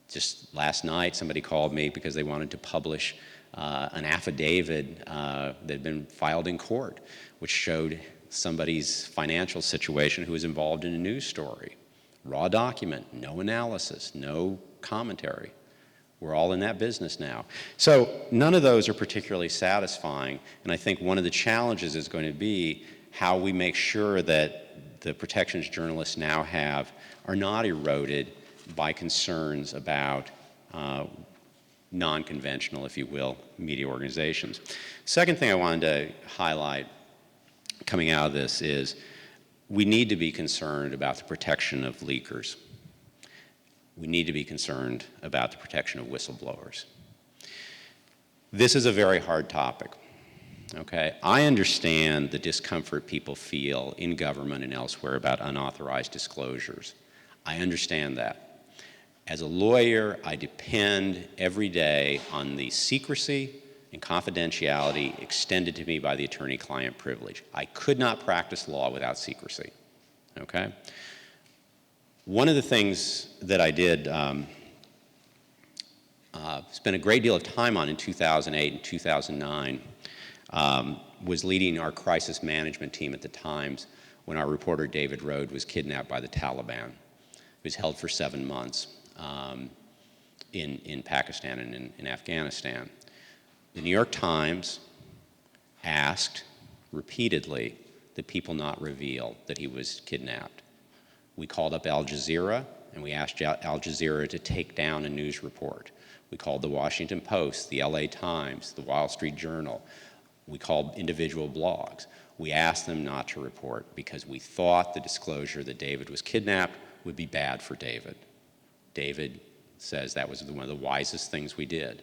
Just last night, somebody called me because they wanted to publish an affidavit that had been filed in court, which showed somebody's financial situation who was involved in a news story. Raw document, no analysis, no commentary. We're all in that business now. So none of those are particularly satisfying, and I think one of the challenges is going to be how we make sure that that the protections journalists now have are not eroded by concerns about non-conventional, if you will, media organizations. Second thing I wanted to highlight coming out of this is we need to be concerned about the protection of leakers. We need to be concerned about the protection of whistleblowers. This is a very hard topic, okay? I understand the discomfort people feel in government and elsewhere about unauthorized disclosures. I understand that. As a lawyer, I depend every day on the secrecy and confidentiality extended to me by the attorney-client privilege. I could not practice law without secrecy, okay? One of the things that I did spent a great deal of time on in 2008 and 2009 was leading our crisis management team at the Times when our reporter David Rode was kidnapped by the Taliban. He was held for 7 months in Pakistan and in Afghanistan. The New York Times asked repeatedly that people not reveal that he was kidnapped. We called up Al Jazeera and we asked Al Jazeera to take down a news report. We called the Washington Post, the LA Times, the Wall Street Journal. We called individual blogs. We asked them not to report because we thought the disclosure that David was kidnapped would be bad for David. David says that was one of the wisest things we did.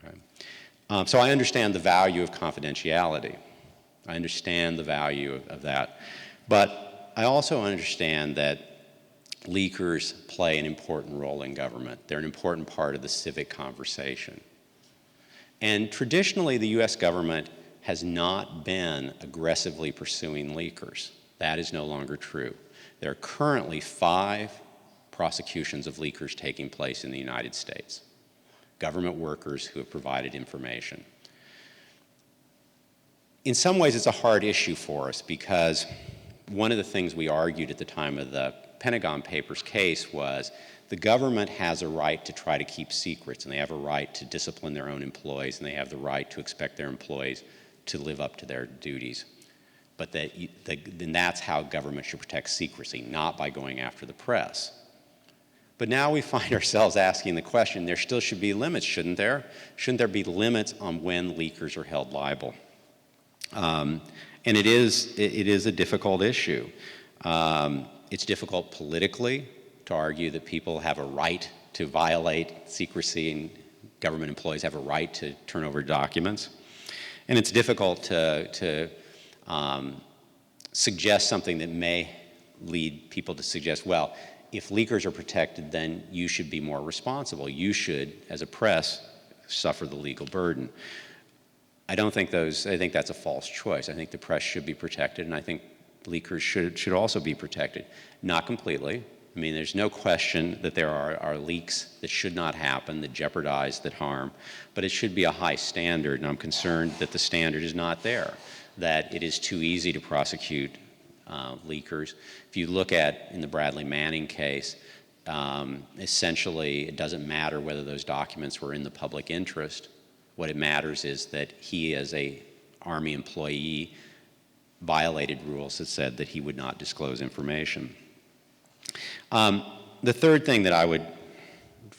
Okay. So I understand the value of confidentiality. I understand the value of that. But I also understand that leakers play an important role in government. They're an important part of the civic conversation. And traditionally, the US government has not been aggressively pursuing leakers. That is no longer true. There are currently 5 prosecutions of leakers taking place in the United States. Government workers who have provided information. In some ways, it's a hard issue for us because one of the things we argued at the time of the Pentagon Papers case was the government has a right to try to keep secrets, and they have a right to discipline their own employees, and they have the right to expect their employees to live up to their duties. But then that's how government should protect secrecy, not by going after the press. But now we find ourselves asking the question, there still should be limits, shouldn't there? Shouldn't there be limits on when leakers are held liable? And it is a difficult issue. It's difficult politically to argue that people have a right to violate secrecy and government employees have a right to turn over documents. And it's difficult to suggest something that may lead people to suggest, well, if leakers are protected, then you should be more responsible. You should, as a press, suffer the legal burden. I think that's a false choice. I think the press should be protected, and I think leakers should also be protected. Not completely. I mean, there's no question that there are leaks that should not happen, that jeopardize, that harm, but it should be a high standard, and I'm concerned that the standard is not there, that it is too easy to prosecute leakers. If you look at, in the Bradley Manning case, essentially it doesn't matter whether those documents were in the public interest. What it matters is that he, as an Army employee, violated rules that said that he would not disclose information. The third thing that I would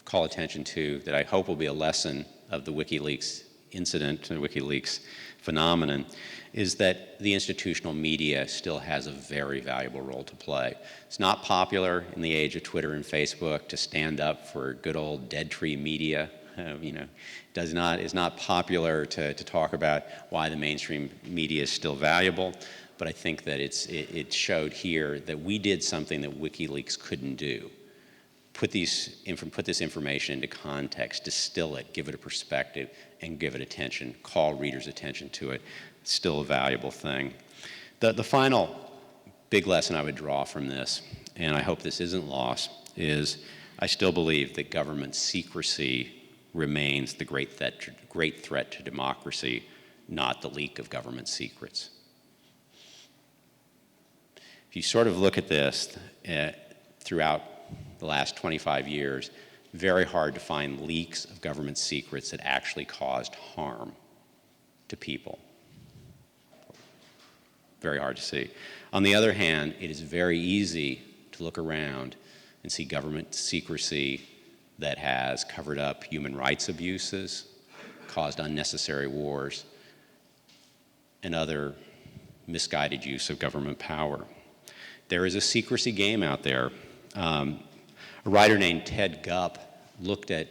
call attention to that I hope will be a lesson of the WikiLeaks incident, the WikiLeaks phenomenon, is that the institutional media still has a very valuable role to play. It's not popular in the age of Twitter and Facebook to stand up for good old dead tree media. Is not popular to talk about why the mainstream media is still valuable, but I think that it showed here that we did something that WikiLeaks couldn't do. Put this information into context, distill it, give it a perspective, and give it attention, call readers' attention to it. It's still a valuable thing. The final big lesson I would draw from this, and I hope this isn't lost, is I still believe that government secrecy remains the great threat to democracy, not the leak of government secrets. If you sort of look at this throughout the last 25 years, very hard to find leaks of government secrets that actually caused harm to people. very hard to see. On the other hand, it is very easy to look around and see government secrecy that has covered up human rights abuses, caused unnecessary wars, and other misguided use of government power. There is a secrecy game out there. A writer named Ted Gupp looked at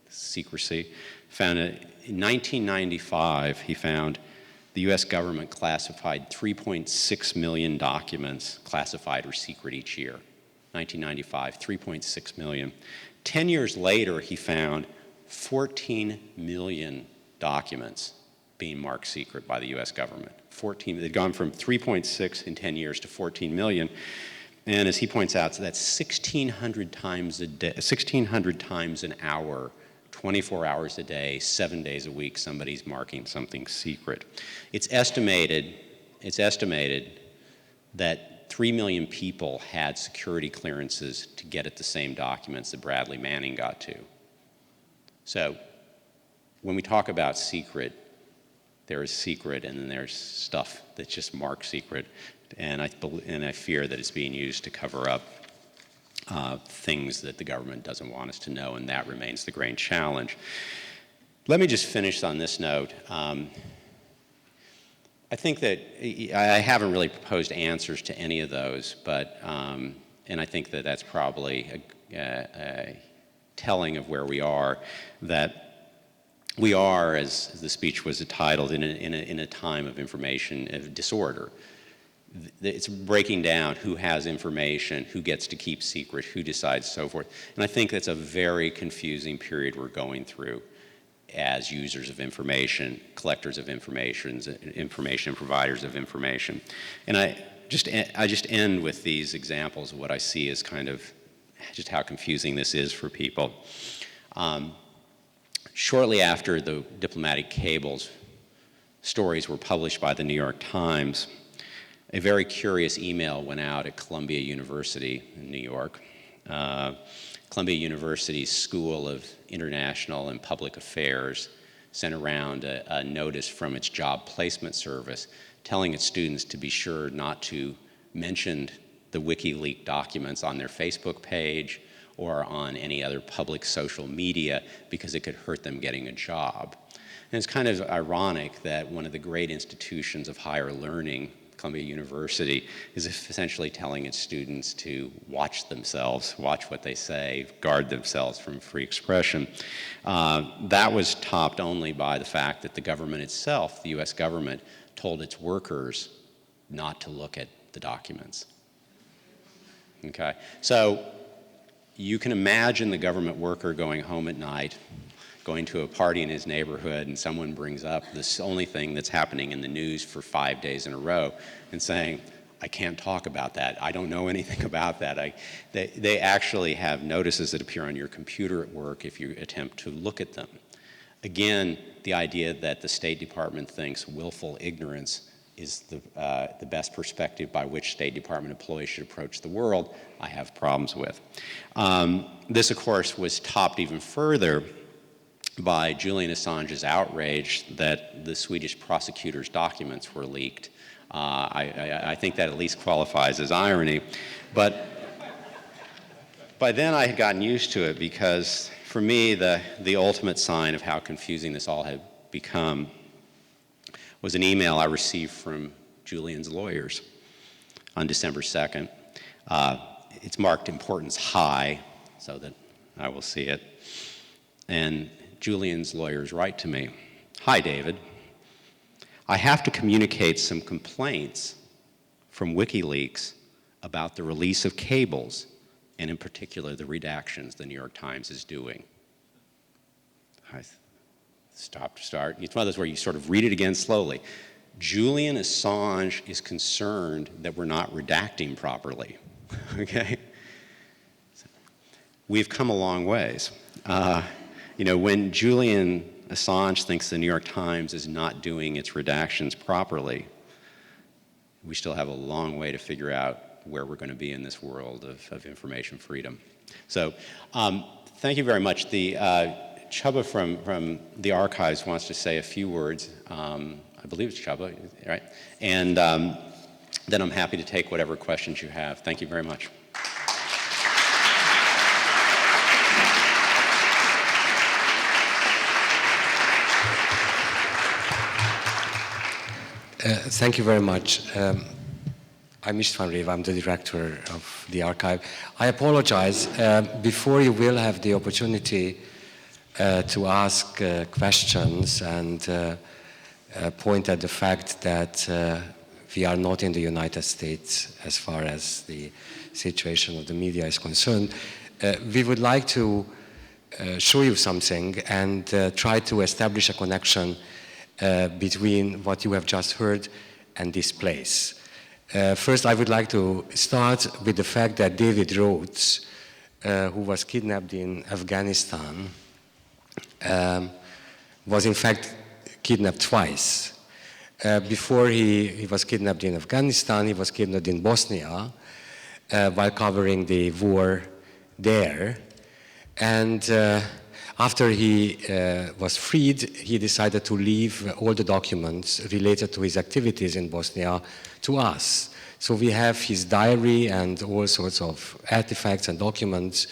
secrecy, found in 1995, he found the US government classified 3.6 million documents classified or secret each year. 1995, 3.6 million. 10 years later, he found 14 million documents being marked secret by the US government. They'd gone from 3.6 in 10 years to 14 million. And as he points out, so that's 1,600 times a day, 1,600 times an hour, 24 hours a day, 7 days a week, somebody's marking something secret. It's estimated that 3 million people had security clearances to get at the same documents that Bradley Manning got to. So when we talk about secret, there is secret and then there's stuff that's just marked secret. And I fear that it's being used to cover up things that the government doesn't want us to know, and that remains the great challenge. Let me just finish on this note. I think that I haven't really proposed answers to any of those, but and I think that that's probably a telling of where we are, that we are, as the speech was titled, in a time of information of disorder. It's breaking down who has information, who gets to keep secret, who decides, so forth. And I think that's a very confusing period we're going through as users of information, collectors of information providers of information. And I just end with these examples of what I see as kind of just how confusing this is for people. Shortly after the diplomatic cables stories were published by the New York Times, a very curious email went out at Columbia University in New York. Columbia University's School of International and Public Affairs sent around a notice from its job placement service telling its students to be sure not to mention the WikiLeaks documents on their Facebook page or on any other public social media because it could hurt them getting a job. And it's kind of ironic that one of the great institutions of higher learning, Columbia University, is essentially telling its students to watch themselves, watch what they say, guard themselves from free expression. That was topped only by the fact that the government itself, the US government, told its workers not to look at the documents. Okay, so you can imagine the government worker going home at night, going to a party in his neighborhood, and someone brings up this only thing that's happening in the news for 5 days in a row and saying, I can't talk about that. I don't know anything about that. They actually have notices that appear on your computer at work if you attempt to look at them. Again, the idea that the State Department thinks willful ignorance is the best perspective by which State Department employees should approach the world, I have problems with. This, of course, was topped even further by Julian Assange's outrage that the Swedish prosecutor's documents were leaked. I think that at least qualifies as irony. But by then I had gotten used to it because for me the ultimate sign of how confusing this all had become was an email I received from Julian's lawyers on December 2nd. It's marked importance high so that I will see it. And Julian's lawyers write to me, "Hi, David. I have to communicate some complaints from WikiLeaks about the release of cables, and in particular the redactions the New York Times is doing." I start. It's one of those where you sort of read it again slowly. Julian Assange is concerned that we're not redacting properly, okay? We've come a long ways. When Julian Assange thinks the New York Times is not doing its redactions properly, we still have a long way to figure out where we're going to be in this world of information freedom. So thank you very much. Chubba from the archives wants to say a few words. I believe it's Chubba, right? And then I'm happy to take whatever questions you have. Thank you very much. Thank you very much. I'm István Rév, I'm the director of the archive. I apologize. Before you will have the opportunity to ask questions and point at the fact that we are not in the United States as far as the situation of the media is concerned, we would like to show you something and try to establish a connection between what you have just heard and this place. First, I would like to start with the fact that David Rhodes, who was kidnapped in Afghanistan, was in fact kidnapped twice. Before he was kidnapped in Afghanistan, he was kidnapped in Bosnia while covering the war there. And after he was freed, he decided to leave all the documents related to his activities in Bosnia to us. So we have his diary and all sorts of artifacts and documents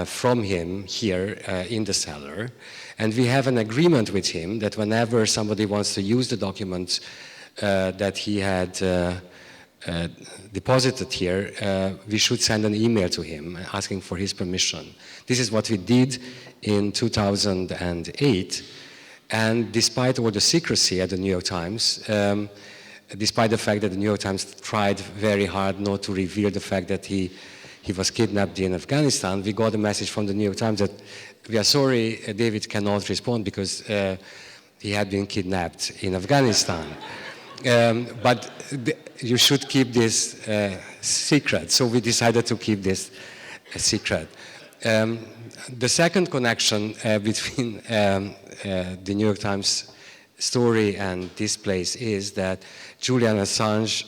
from him here in the cellar. And we have an agreement with him that whenever somebody wants to use the documents that he had deposited here, we should send an email to him asking for his permission. This is what we did in 2008. And despite all the secrecy at the New York Times, despite the fact that the New York Times tried very hard not to reveal the fact that he was kidnapped in Afghanistan, we got a message from the New York Times that we are sorry, David cannot respond because he had been kidnapped in Afghanistan. But you should keep this secret. So we decided to keep this a secret. The second connection between the New York Times story and this place is that Julian Assange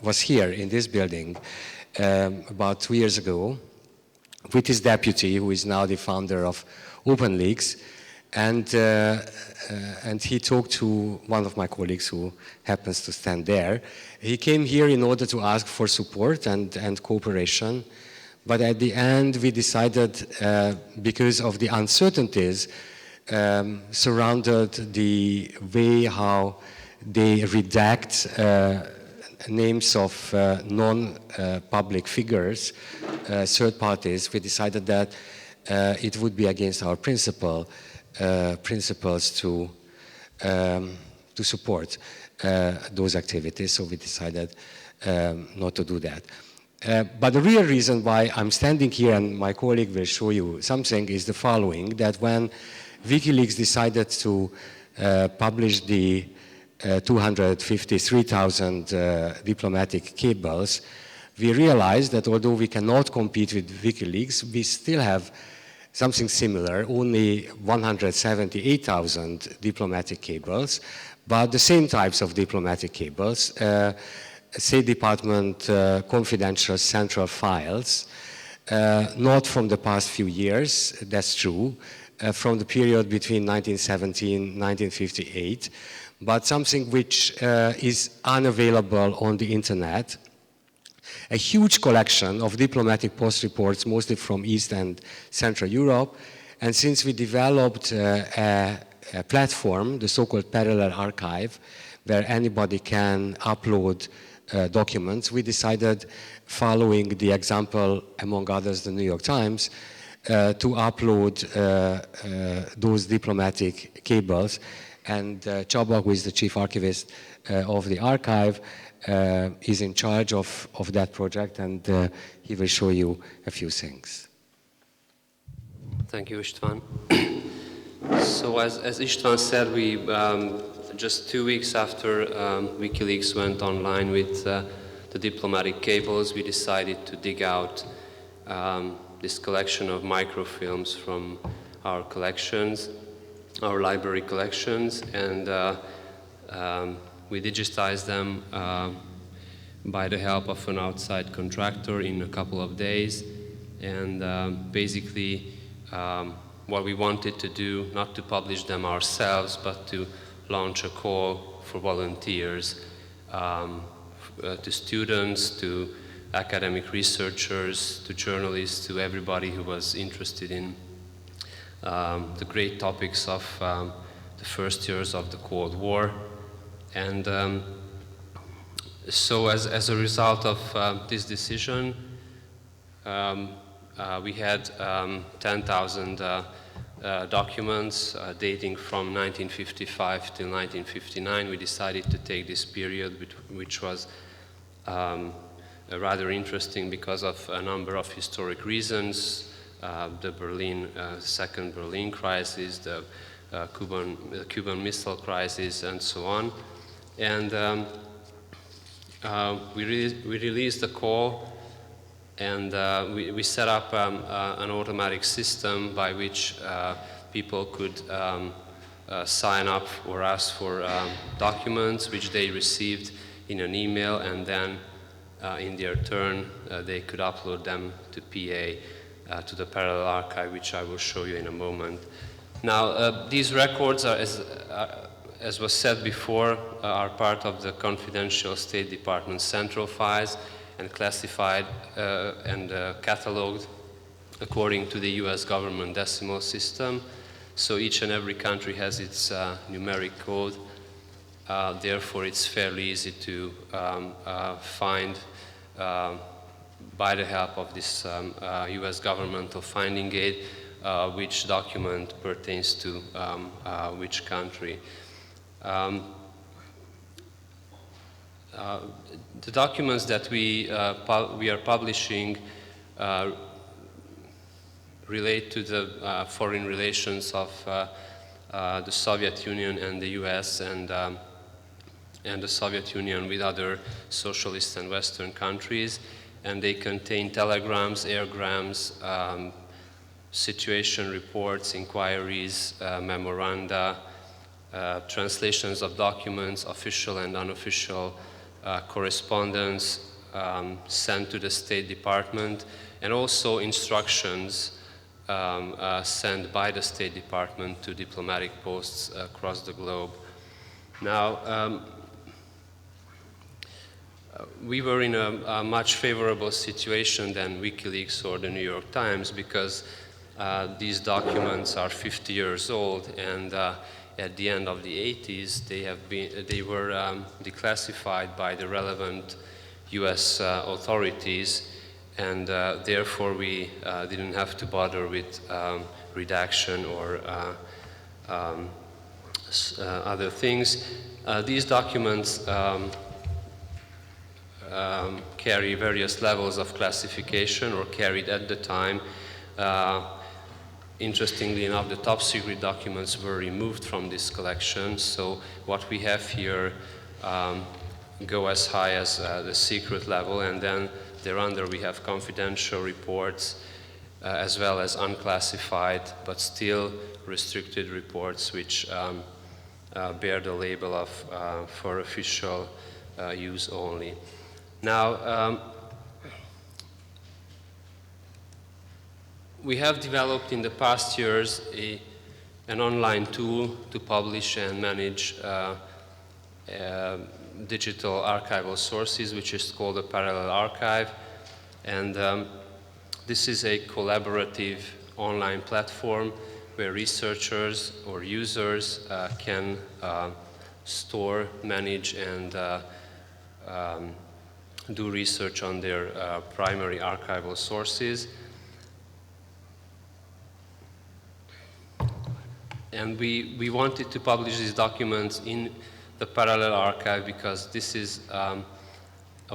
was here in this building about 2 years ago with his deputy, who is now the founder of OpenLeaks, and he talked to one of my colleagues who happens to stand there. He came here in order to ask for support and cooperation, but at the end we decided, because of the uncertainties surrounded the way how they redact names of non-public figures, third parties, we decided that it would be against our principles to support those activities, so we decided not to do that. But the real reason why I'm standing here, and my colleague will show you something, is the following, that when WikiLeaks decided to publish the 253,000 diplomatic cables, we realized that although we cannot compete with WikiLeaks, we still have something similar, only 178,000 diplomatic cables, but the same types of diplomatic cables, State Department confidential central files, not from the past few years, that's true, from the period between 1917 and 1958, but something which is unavailable on the internet. A huge collection of diplomatic post reports, mostly from East and Central Europe. And since we developed a platform, the so-called parallel archive, where anybody can upload documents, we decided, following the example, among others, the New York Times, to upload those diplomatic cables. And Csaba, who is the chief archivist of the archive, is in charge of that project, and he will show you a few things. Thank you, István. So as István said, we just 2 weeks after WikiLeaks went online with the diplomatic cables, we decided to dig out this collection of microfilms from our collections, our library collections, and we digitized them by the help of an outside contractor in a couple of days. And basically, what we wanted to do, not to publish them ourselves, but to launch a call for volunteers to students, to academic researchers, to journalists, to everybody who was interested in the great topics of the first years of the Cold War. And so as a result of this decision, we had 10,000 documents dating from 1955 till 1959. We decided to take this period, which was rather interesting because of a number of historic reasons, the Second Berlin crisis, the Cuban Missile Crisis, and so on. And we released a call, and we set up an automatic system by which people could sign up or ask for documents which they received in an email, and then in their turn they could upload them to PA, to the parallel archive, which I will show you in a moment. Now, these records are, as was said before, are part of the confidential State Department central files and classified and cataloged according to the US government decimal system. So each and every country has its numeric code. Therefore, it's fairly easy to find by the help of this US governmental finding aid which document pertains to which country. The documents that we are publishing relate to the foreign relations of the Soviet Union and the US, and the Soviet Union with other socialist and Western countries, and they contain telegrams, airgrams, situation reports, inquiries, memoranda, translations of documents, official and unofficial correspondence sent to the State Department, and also instructions sent by the State Department to diplomatic posts across the globe. Now, we were in a much favorable situation than WikiLeaks or the New York Times, because these documents are 50 years old, and at the end of the 80s, they were declassified by the relevant US authorities, and therefore we didn't have to bother with redaction or other things. These documents carry various levels of classification, or carried at the time. Interestingly enough, the top secret documents were removed from this collection, so what we have here go as high as the secret level, and then thereunder we have confidential reports as well as unclassified but still restricted reports which bear the label of for official use only. Now, we have developed in the past years an online tool to publish and manage digital archival sources, which is called a parallel archive. And this is a collaborative online platform where researchers or users can store, manage, and do research on their primary archival sources. And we wanted to publish these documents in the parallel archive because this is a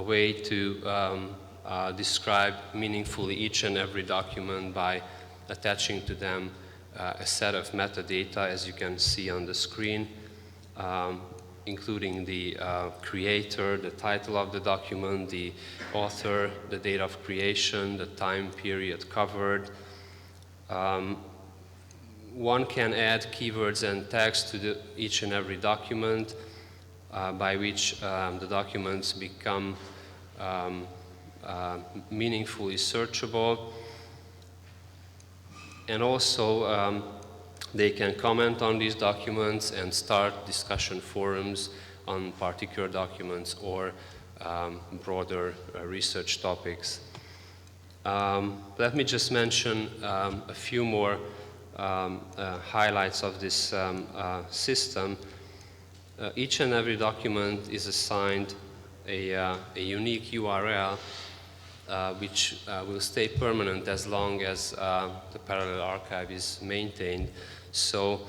way to describe meaningfully each and every document by attaching to them a set of metadata, as you can see on the screen, including the creator, the title of the document, the author, the date of creation, the time period covered. One can add keywords and tags to each and every document by which the documents become meaningfully searchable. And also they can comment on these documents and start discussion forums on particular documents, or broader research topics. Let me just mention a few more highlights of this system. Each and every document is assigned a unique URL which will stay permanent as long as the parallel archive is maintained. So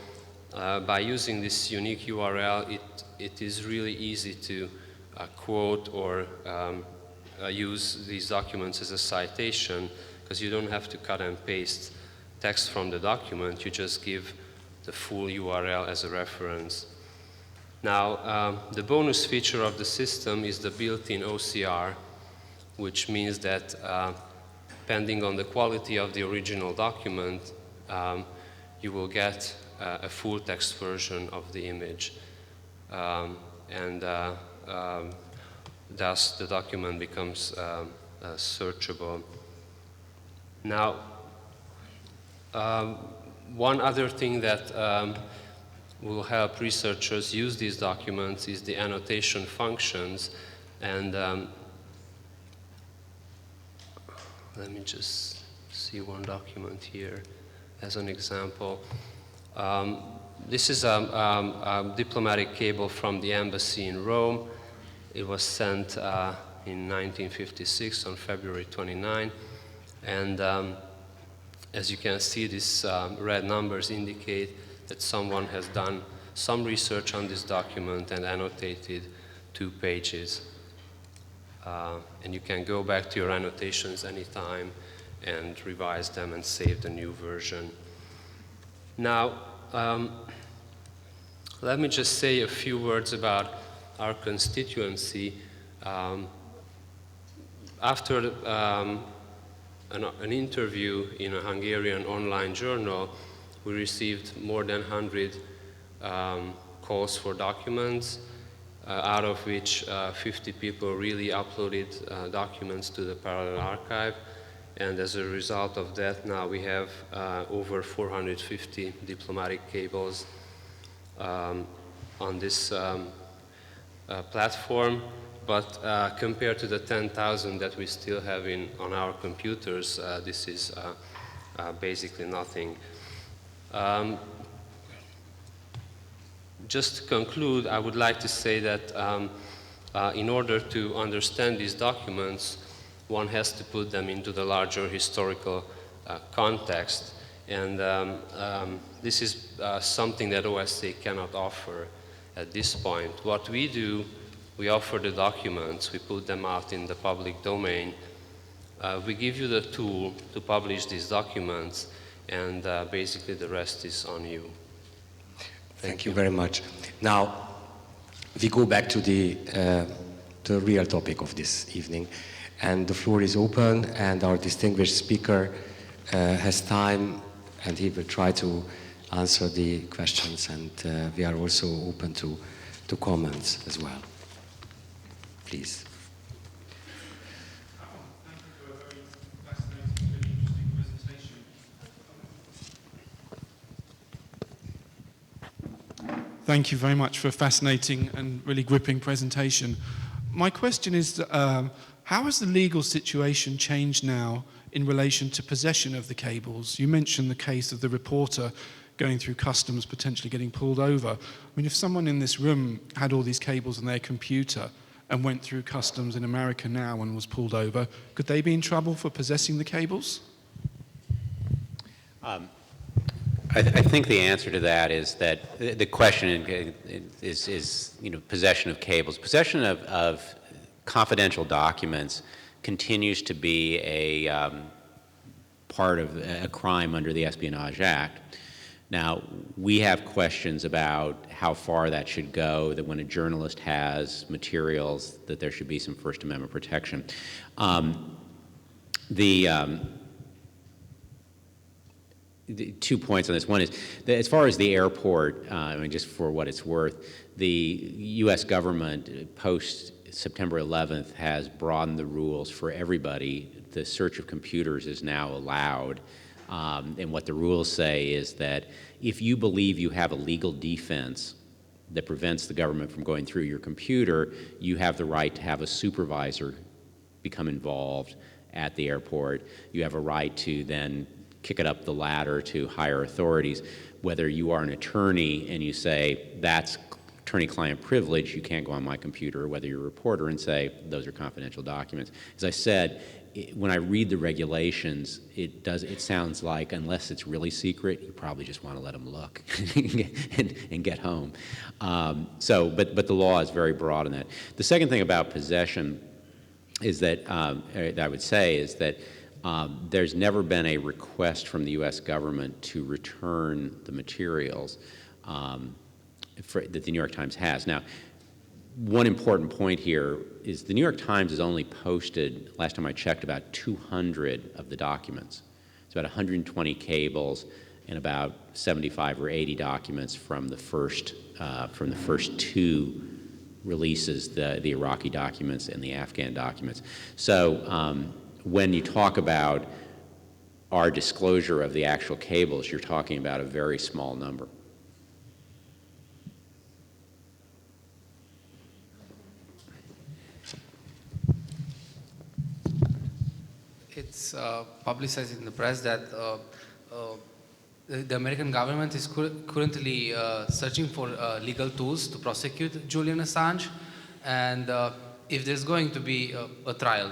by using this unique URL, it is really easy to quote or use these documents as a citation, because you don't have to cut and paste text from the document, you just give the full URL as a reference. Now, the bonus feature of the system is the built-in OCR, which means that depending on the quality of the original document, you will get a full text version of the image. Thus the document becomes searchable. Now, one other thing that will help researchers use these documents is the annotation functions. And let me just see one document here as an example. This is a diplomatic cable from the embassy in Rome. It was sent in 1956 on February 29. And as you can see, these red numbers indicate that someone has done some research on this document and annotated 2 pages. And you can go back to your annotations anytime and revise them and save the new version. Now, let me just say a few words about our constituency. After an interview in a Hungarian online journal, we received more than 100 calls for documents, out of which 50 people really uploaded documents to the parallel archive. And as a result of that, now we have over 450 diplomatic cables on this platform. But compared to the 10,000 that we still have on our computers, this is basically nothing. Just to conclude, I would like to say that in order to understand these documents, one has to put them into the larger historical context. And this is something that OSA cannot offer at this point. What we do, we offer the documents, we put them out in the public domain. We give you the tool to publish these documents, and basically the rest is on you. Thank you very much. Now, we go back to the real topic of this evening, and the floor is open, and our distinguished speaker has time, and he will try to answer the questions, and we are also open to comments as well. Please. Thank you for a very fascinating, really interesting presentation. Thank you very much for a fascinating and really gripping presentation. My question is, how has the legal situation changed now in relation to possession of the cables? You mentioned the case of the reporter going through customs, potentially getting pulled over. I mean, if someone in this room had all these cables on their computer and went through customs in America now and was pulled over, could they be in trouble for possessing the cables? I think the answer to that is that the question is possession of cables. Possession of confidential documents continues to be a part of a crime under the Espionage Act. Now, we have questions about how far that should go, that when a journalist has materials, that there should be some First Amendment protection. The 2 points on this. One is, that as far as the airport, I mean, just for what it's worth, the U.S. government post-September 11th has broadened the rules for everybody. The search of computers is now allowed. And what the rules say is that if you believe you have a legal defense that prevents the government from going through your computer, you have the right to have a supervisor become involved at the airport. You have a right to then kick it up the ladder to higher authorities. Whether you are an attorney and you say, that's attorney-client privilege, you can't go on my computer, or whether you're a reporter and say, those are confidential documents. As I said, when I read the regulations, it sounds like, unless it's really secret, you probably just want to let them look and get home. But the law is very broad in that. The second thing about possession is that, I would say, is that there's never been a request from the U.S. government to return the materials that the New York Times has. Now, one important point here is the New York Times has only posted, last time I checked, about 200 of the documents. It's about 120 cables and about 75 or 80 documents from the first two releases, the Iraqi documents and the Afghan documents. So when you talk about our disclosure of the actual cables, you're talking about a very small number. It's publicized in the press that the American government is currently searching for legal tools to prosecute Julian Assange, and if there's going to be a trial,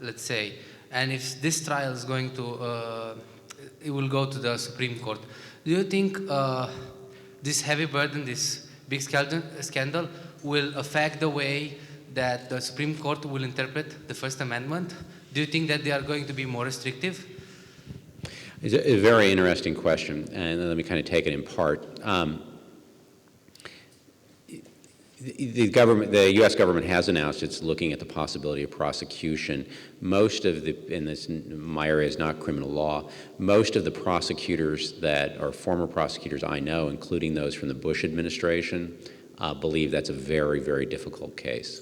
let's say, and if this trial is going to, it will go to the Supreme Court, do you think this heavy burden, this big scandal will affect the way that the Supreme Court will interpret the First Amendment? Do you think that they are going to be more restrictive? It's a very interesting question, and let me kind of take it in part. The U.S. government has announced it's looking at the possibility of prosecution. Most of my area is not criminal law, most of the prosecutors that are former prosecutors I know, including those from the Bush administration, believe that's a very, very difficult case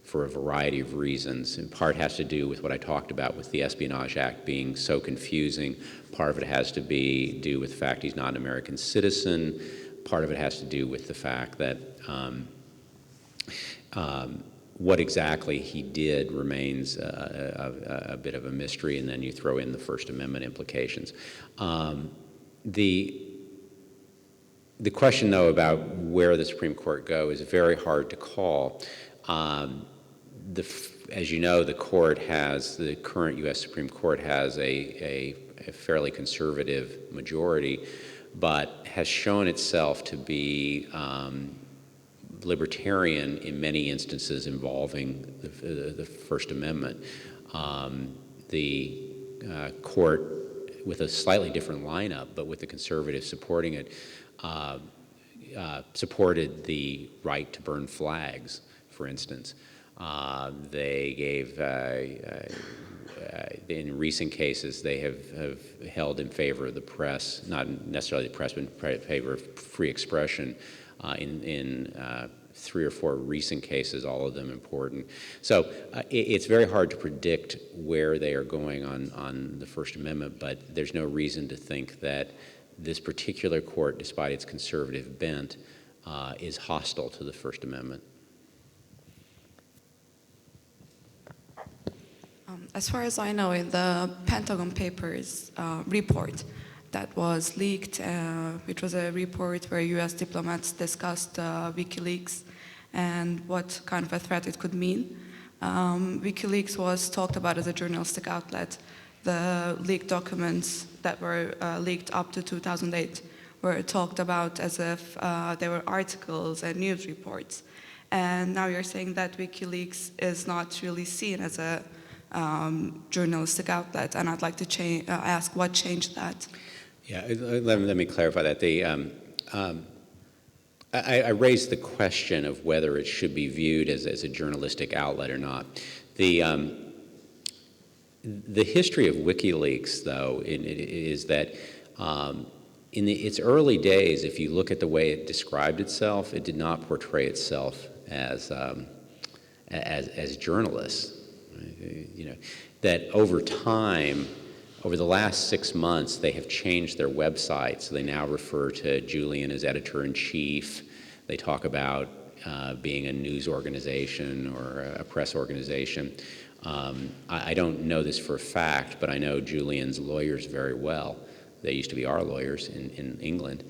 for a variety of reasons. In part has to do with what I talked about with the Espionage Act being so confusing. Part of it has to do with the fact he's not an American citizen. Part of it has to do with the fact that what exactly he did remains a bit of a mystery, and then you throw in the First Amendment implications. The question, though, about where the Supreme Court goes is very hard to call. As you know, the current U.S. Supreme Court has a fairly conservative majority, but has shown itself to be libertarian in many instances involving the First Amendment. The court, with a slightly different lineup, but with the conservatives supporting it, supported the right to burn flags, for instance. They gave, in recent cases, they have held in favor of the press, not necessarily the press, but in favor of free expression in 3 or 4 recent cases, all of them important. So it's very hard to predict where they are going on the First Amendment, but there's no reason to think that this particular court, despite its conservative bent, is hostile to the First Amendment. As far as I know, in the Pentagon Papers report that was leaked, which was a report where US diplomats discussed WikiLeaks and what kind of a threat it could mean. WikiLeaks was talked about as a journalistic outlet. The leaked documents that were leaked up to 2008 were talked about as if they were articles and news reports. And now you're saying that WikiLeaks is not really seen as a journalistic outlet, and I'd like to ask what changed that. Yeah, let me clarify that. I raised the question of whether it should be viewed as a journalistic outlet or not. The history of WikiLeaks, though, is that in its early days, if you look at the way it described itself, it did not portray itself as journalists. You know, that over time, over the last 6 months, they have changed their website. So they now refer to Julian as editor-in-chief. They talk about being a news organization or a press organization. I don't know this for a fact, but I know Julian's lawyers very well. They used to be our lawyers in England.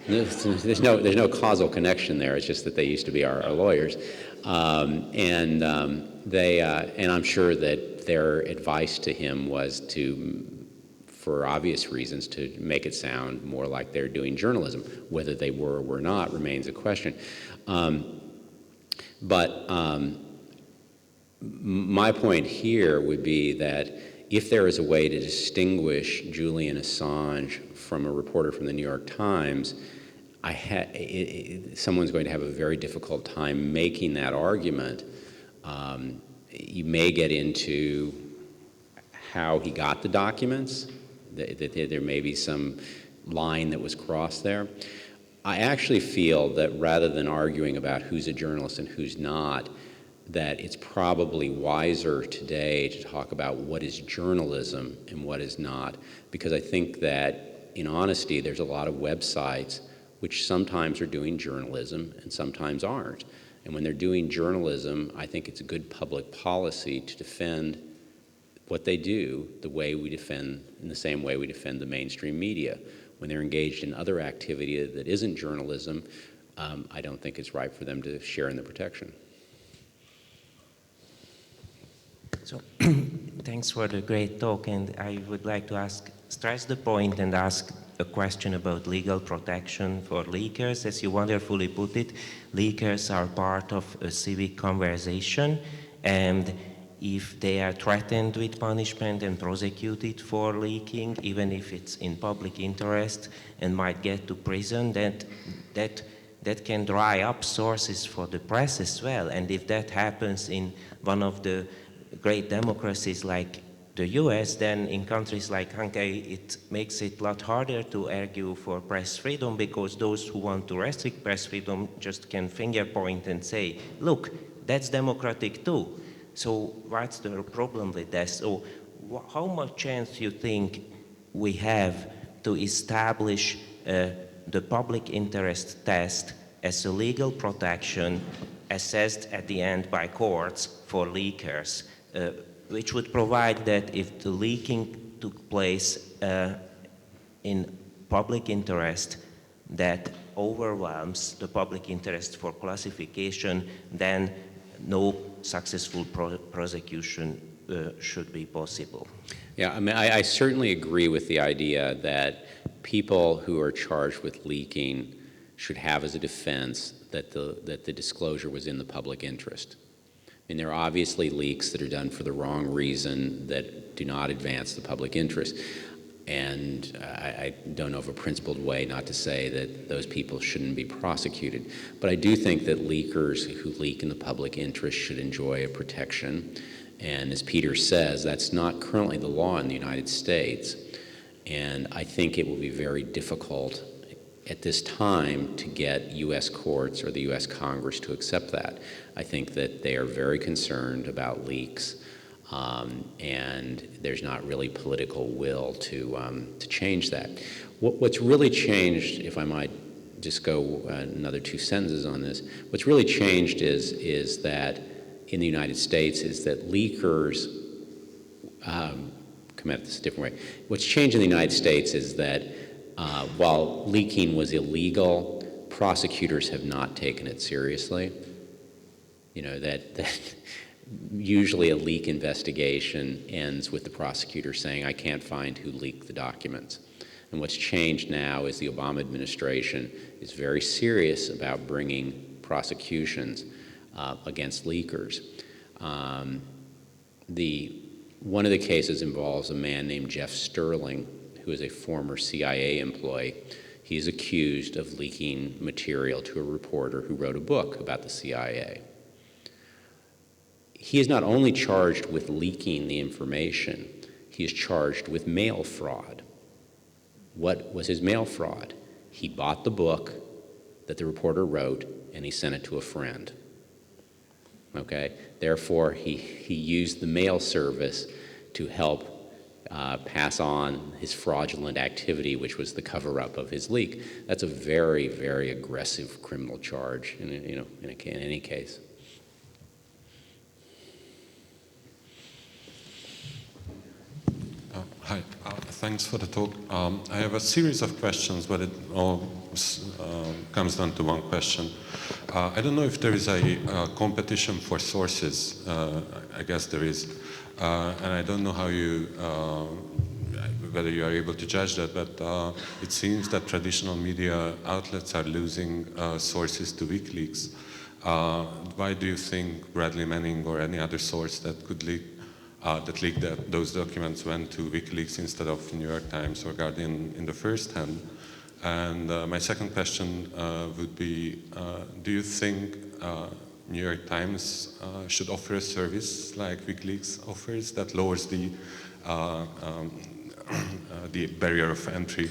There's no causal connection there. It's just that they used to be our lawyers, and I'm sure that their advice to him was to, for obvious reasons, to make it sound more like they're doing journalism. Whether they were or were not remains a question. My point here would be that if there is a way to distinguish Julian Assange from a reporter from the New York Times, someone's going to have a very difficult time making that argument. You may get into how he got the documents, that there may be some line that was crossed there. I actually feel that rather than arguing about who's a journalist and who's not, that it's probably wiser today to talk about what is journalism and what is not, because I think that, in honesty, there's a lot of websites which sometimes are doing journalism and sometimes aren't. And when they're doing journalism, I think it's a good public policy to defend what they do in the same way we defend the mainstream media. When they're engaged in other activity that isn't journalism, I don't think it's right for them to share in the protection. So, thanks for the great talk, and I would like to stress the point and ask a question about legal protection for leakers. As you wonderfully put it, leakers are part of a civic conversation, and if they are threatened with punishment and prosecuted for leaking, even if it's in public interest and might get to prison, that can dry up sources for the press as well. And if that happens in one of the great democracies like the US, then in countries like Hungary, it makes it a lot harder to argue for press freedom, because those who want to restrict press freedom just can finger point and say, look, that's democratic too. So what's the problem with that? So how much chance do you think we have to establish the public interest test as a legal protection assessed at the end by courts for leakers, which would provide that if the leaking took place in public interest that overwhelms the public interest for classification, then no successful prosecution should be possible. Yeah, I mean, I certainly agree with the idea that people who are charged with leaking should have as a defense that the disclosure was in the public interest. I mean, there are obviously leaks that are done for the wrong reason that do not advance the public interest. And I don't know of a principled way not to say that those people shouldn't be prosecuted. But I do think that leakers who leak in the public interest should enjoy a protection. And as Peter says, that's not currently the law in the United States. And I think it will be very difficult at this time to get U.S. courts or the U.S. Congress to accept that. I think that they are very concerned about leaks. And there's not really political will to change that. What's really changed, if I might just go another 2 sentences on this, what's really changed is that in the United States is that leakers come at this a different way. What's changed in the United States is that while leaking was illegal, prosecutors have not taken it seriously. You know, that usually a leak investigation ends with the prosecutor saying, I can't find who leaked the documents. And what's changed now is the Obama administration is very serious about bringing prosecutions against leakers. One of the cases involves a man named Jeff Sterling, who is a former CIA employee. He's accused of leaking material to a reporter who wrote a book about the CIA. He is not only charged with leaking the information, he is charged with mail fraud. What was his mail fraud? He bought the book that the reporter wrote and he sent it to a friend. Okay? Therefore, he used the mail service to help pass on his fraudulent activity, which was the cover-up of his leak. That's a very, very aggressive criminal charge in any case. Hi, thanks for the talk. I have a series of questions, but it all comes down to one question. I don't know if there is a competition for sources. I guess there is. And I don't know how whether you are able to judge that, but it seems that traditional media outlets are losing sources to WikiLeaks. Why do you think Bradley Manning or any other source that could leak those documents went to WikiLeaks instead of New York Times or Guardian in the first hand? And my second question would be, do you think New York Times should offer a service like WikiLeaks offers that lowers the barrier of entry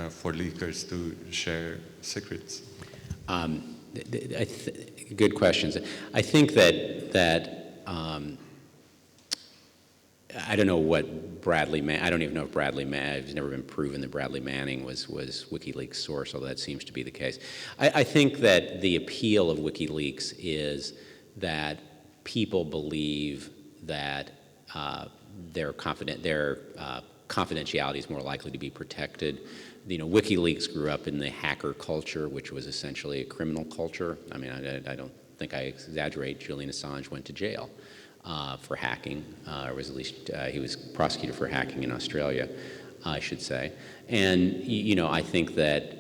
for leakers to share secrets? Good questions. I think that I don't know what Bradley Manning, I don't even know if Bradley Manning, it's never been proven that Bradley Manning was WikiLeaks' source, although that seems to be the case. I think that the appeal of WikiLeaks is that people believe that their confidentiality is more likely to be protected. WikiLeaks grew up in the hacker culture, which was essentially a criminal culture. I mean, I don't think I exaggerate. Julian Assange went to jail for hacking, or was at least he was prosecuted for hacking in Australia, I should say. And I think that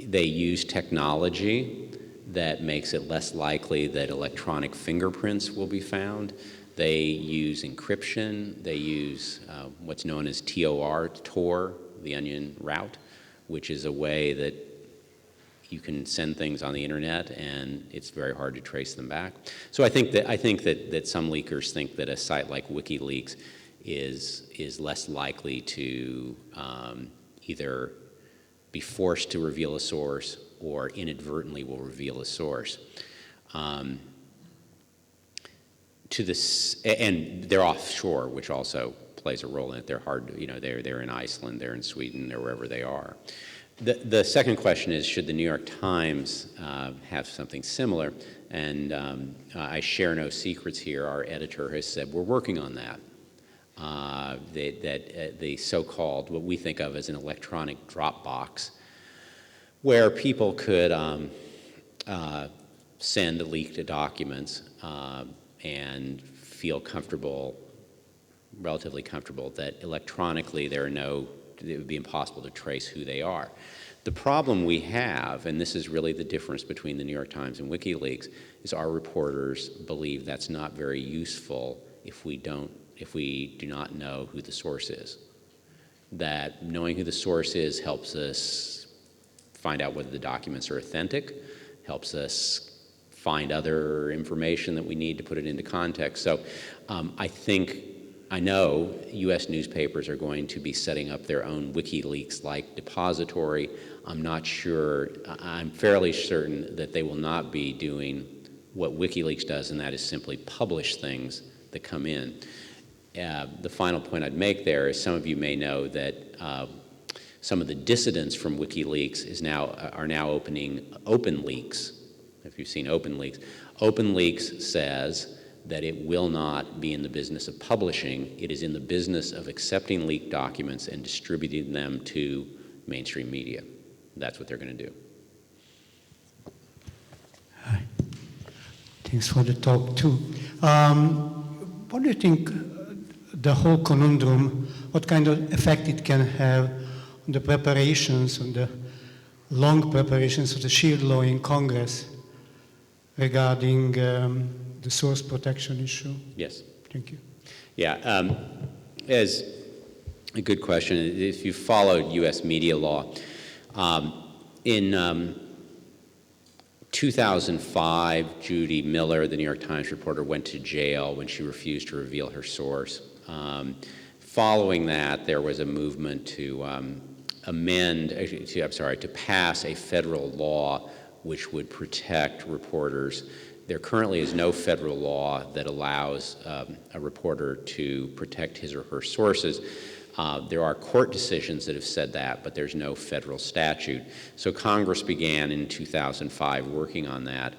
they use technology that makes it less likely that electronic fingerprints will be found. They use encryption. They use what's known as Tor, the onion route, which is a way that you can send things on the internet and it's very hard to trace them back. So I think that some leakers think that a site like WikiLeaks is less likely to either be forced to reveal a source or inadvertently will reveal a source. And they're offshore, which also plays a role in it. They're hard, they're in Iceland, they're in Sweden, they're wherever they are. The second question is, should the New York Times have something similar? And I share no secrets here. Our editor has said we're working on that. The so-called, what we think of as an electronic Dropbox, where people could send leaked documents and feel comfortable, relatively comfortable, that electronically it would be impossible to trace who they are. The problem we have, and this is really the difference between the New York Times and WikiLeaks, is our reporters believe that's not very useful if we do not know who the source is. That knowing who the source is helps us find out whether the documents are authentic, helps us find other information that we need to put it into context. So I know U.S. newspapers are going to be setting up their own WikiLeaks-like depository. I'm not sure, I'm fairly certain that they will not be doing what WikiLeaks does, and that is simply publish things that come in. The final point I'd make there is some of you may know that some of the dissidents from WikiLeaks are now opening OpenLeaks. If you've seen OpenLeaks, OpenLeaks says that it will not be in the business of publishing. It is in the business of accepting leaked documents and distributing them to mainstream media. That's what they're going to do. Hi. Thanks for the talk, too. What do you think the whole conundrum, what kind of effect it can have on the preparations, on the long preparations of the SHIELD law in Congress regarding the source protection issue? Yes. Thank you. Yeah, as a good question. If you followed U.S. media law, in 2005, Judy Miller, the New York Times reporter, went to jail when she refused to reveal her source. Following that, there was a movement to pass a federal law which would protect reporters There currently is no federal law that allows a reporter to protect his or her sources. There are court decisions that have said that, but there's no federal statute. So Congress began in 2005 working on that.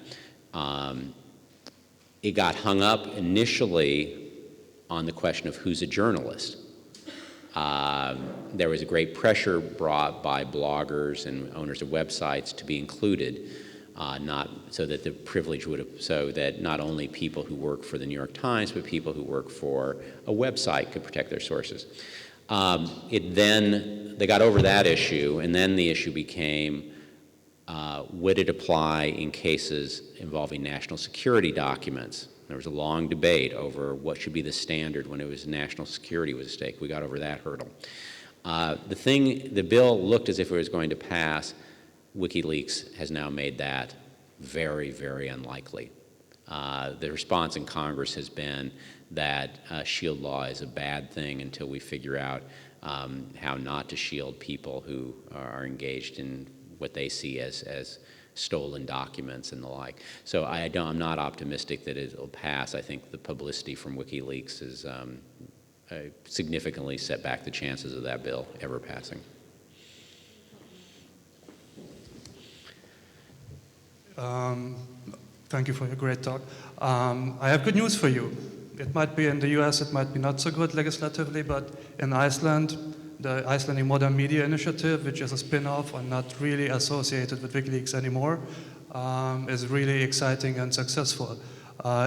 It got hung up initially on the question of who's a journalist. There was a great pressure brought by bloggers and owners of websites to be included, not so that the privilege would have, so that not only people who work for the New York Times, but people who work for a website could protect their sources. They got over that issue, and then the issue became, would it apply in cases involving national security documents? There was a long debate over what should be the standard when it was national security was at stake. We got over that hurdle. The bill looked as if it was going to pass. WikiLeaks has now made that very, very unlikely. The response in Congress has been that shield law is a bad thing until we figure out how not to shield people who are engaged in what they see as stolen documents and the like. So I'm not optimistic that it'll pass. I think the publicity from WikiLeaks has significantly set back the chances of that bill ever passing. Thank you for your great talk. I have good news for you. It might be in the US, it might be not so good legislatively, but in Iceland, the Icelandic Modern Media Initiative, which is a spin-off and not really associated with WikiLeaks anymore, is really exciting and successful.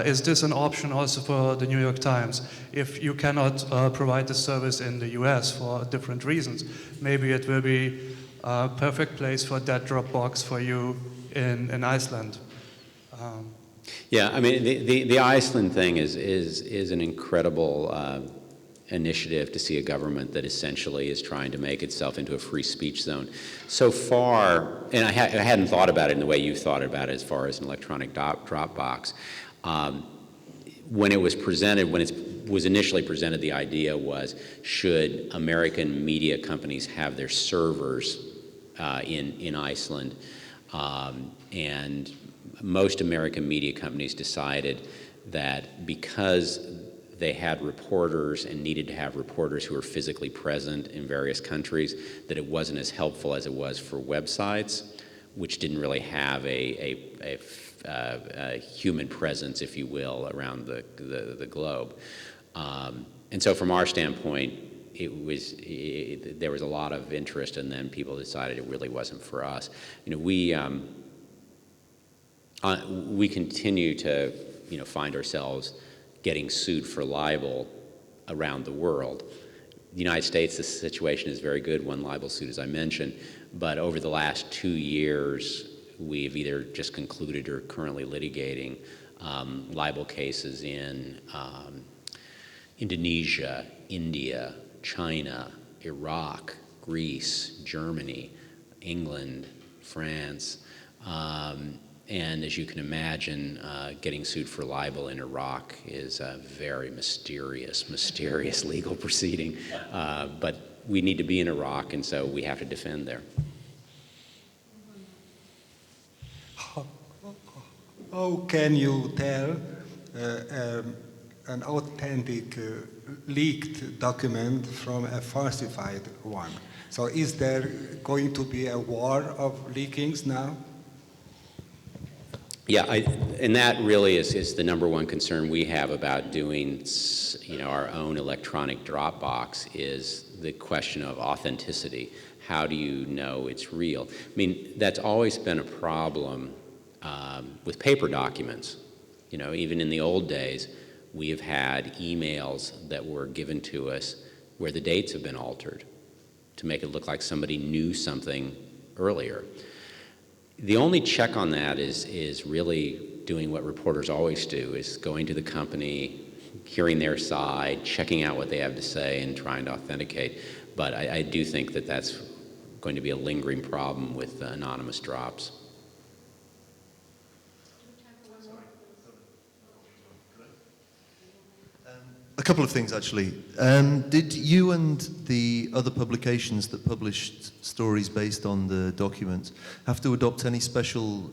Is this an option also for the New York Times? If you cannot provide the service in the US for different reasons, maybe it will be a perfect place for that Dropbox for you in Iceland. Yeah, I mean, the Iceland thing is an incredible initiative to see a government that essentially is trying to make itself into a free speech zone. So far, and I hadn't thought about it in the way you thought about it as far as an electronic Dropbox. When it was presented, when it was initially presented, the idea was, should American media companies have their servers in Iceland? And most American media companies decided that because they had reporters and needed to have reporters who were physically present in various countries, that it wasn't as helpful as it was for websites, which didn't really have a human presence, if you will, around the globe. And so from our standpoint, there was a lot of interest, and then people decided it really wasn't for us. You know, we continue to, find ourselves getting sued for libel around the world. The United States, the situation is very good, one libel suit, as I mentioned, but over the last 2 years, we've either just concluded or currently litigating libel cases in Indonesia, India, China, Iraq, Greece, Germany, England, France, and as you can imagine, getting sued for libel in Iraq is a very mysterious legal proceeding. But we need to be in Iraq, and so we have to defend there. How can you tell an authentic leaked document from a falsified one? So is there going to be a war of leakings now? Yeah, and that really is the number one concern we have about doing, our own electronic Dropbox is the question of authenticity. How do you know it's real? I mean, that's always been a problem with paper documents. Even in the old days, we have had emails that were given to us where the dates have been altered to make it look like somebody knew something earlier. The only check on that is really doing what reporters always do, is going to the company, hearing their side, checking out what they have to say, and trying to authenticate. But I do think that that's going to be a lingering problem with anonymous drops. couple of things, actually. Did you and the other publications that published stories based on the documents have to adopt any special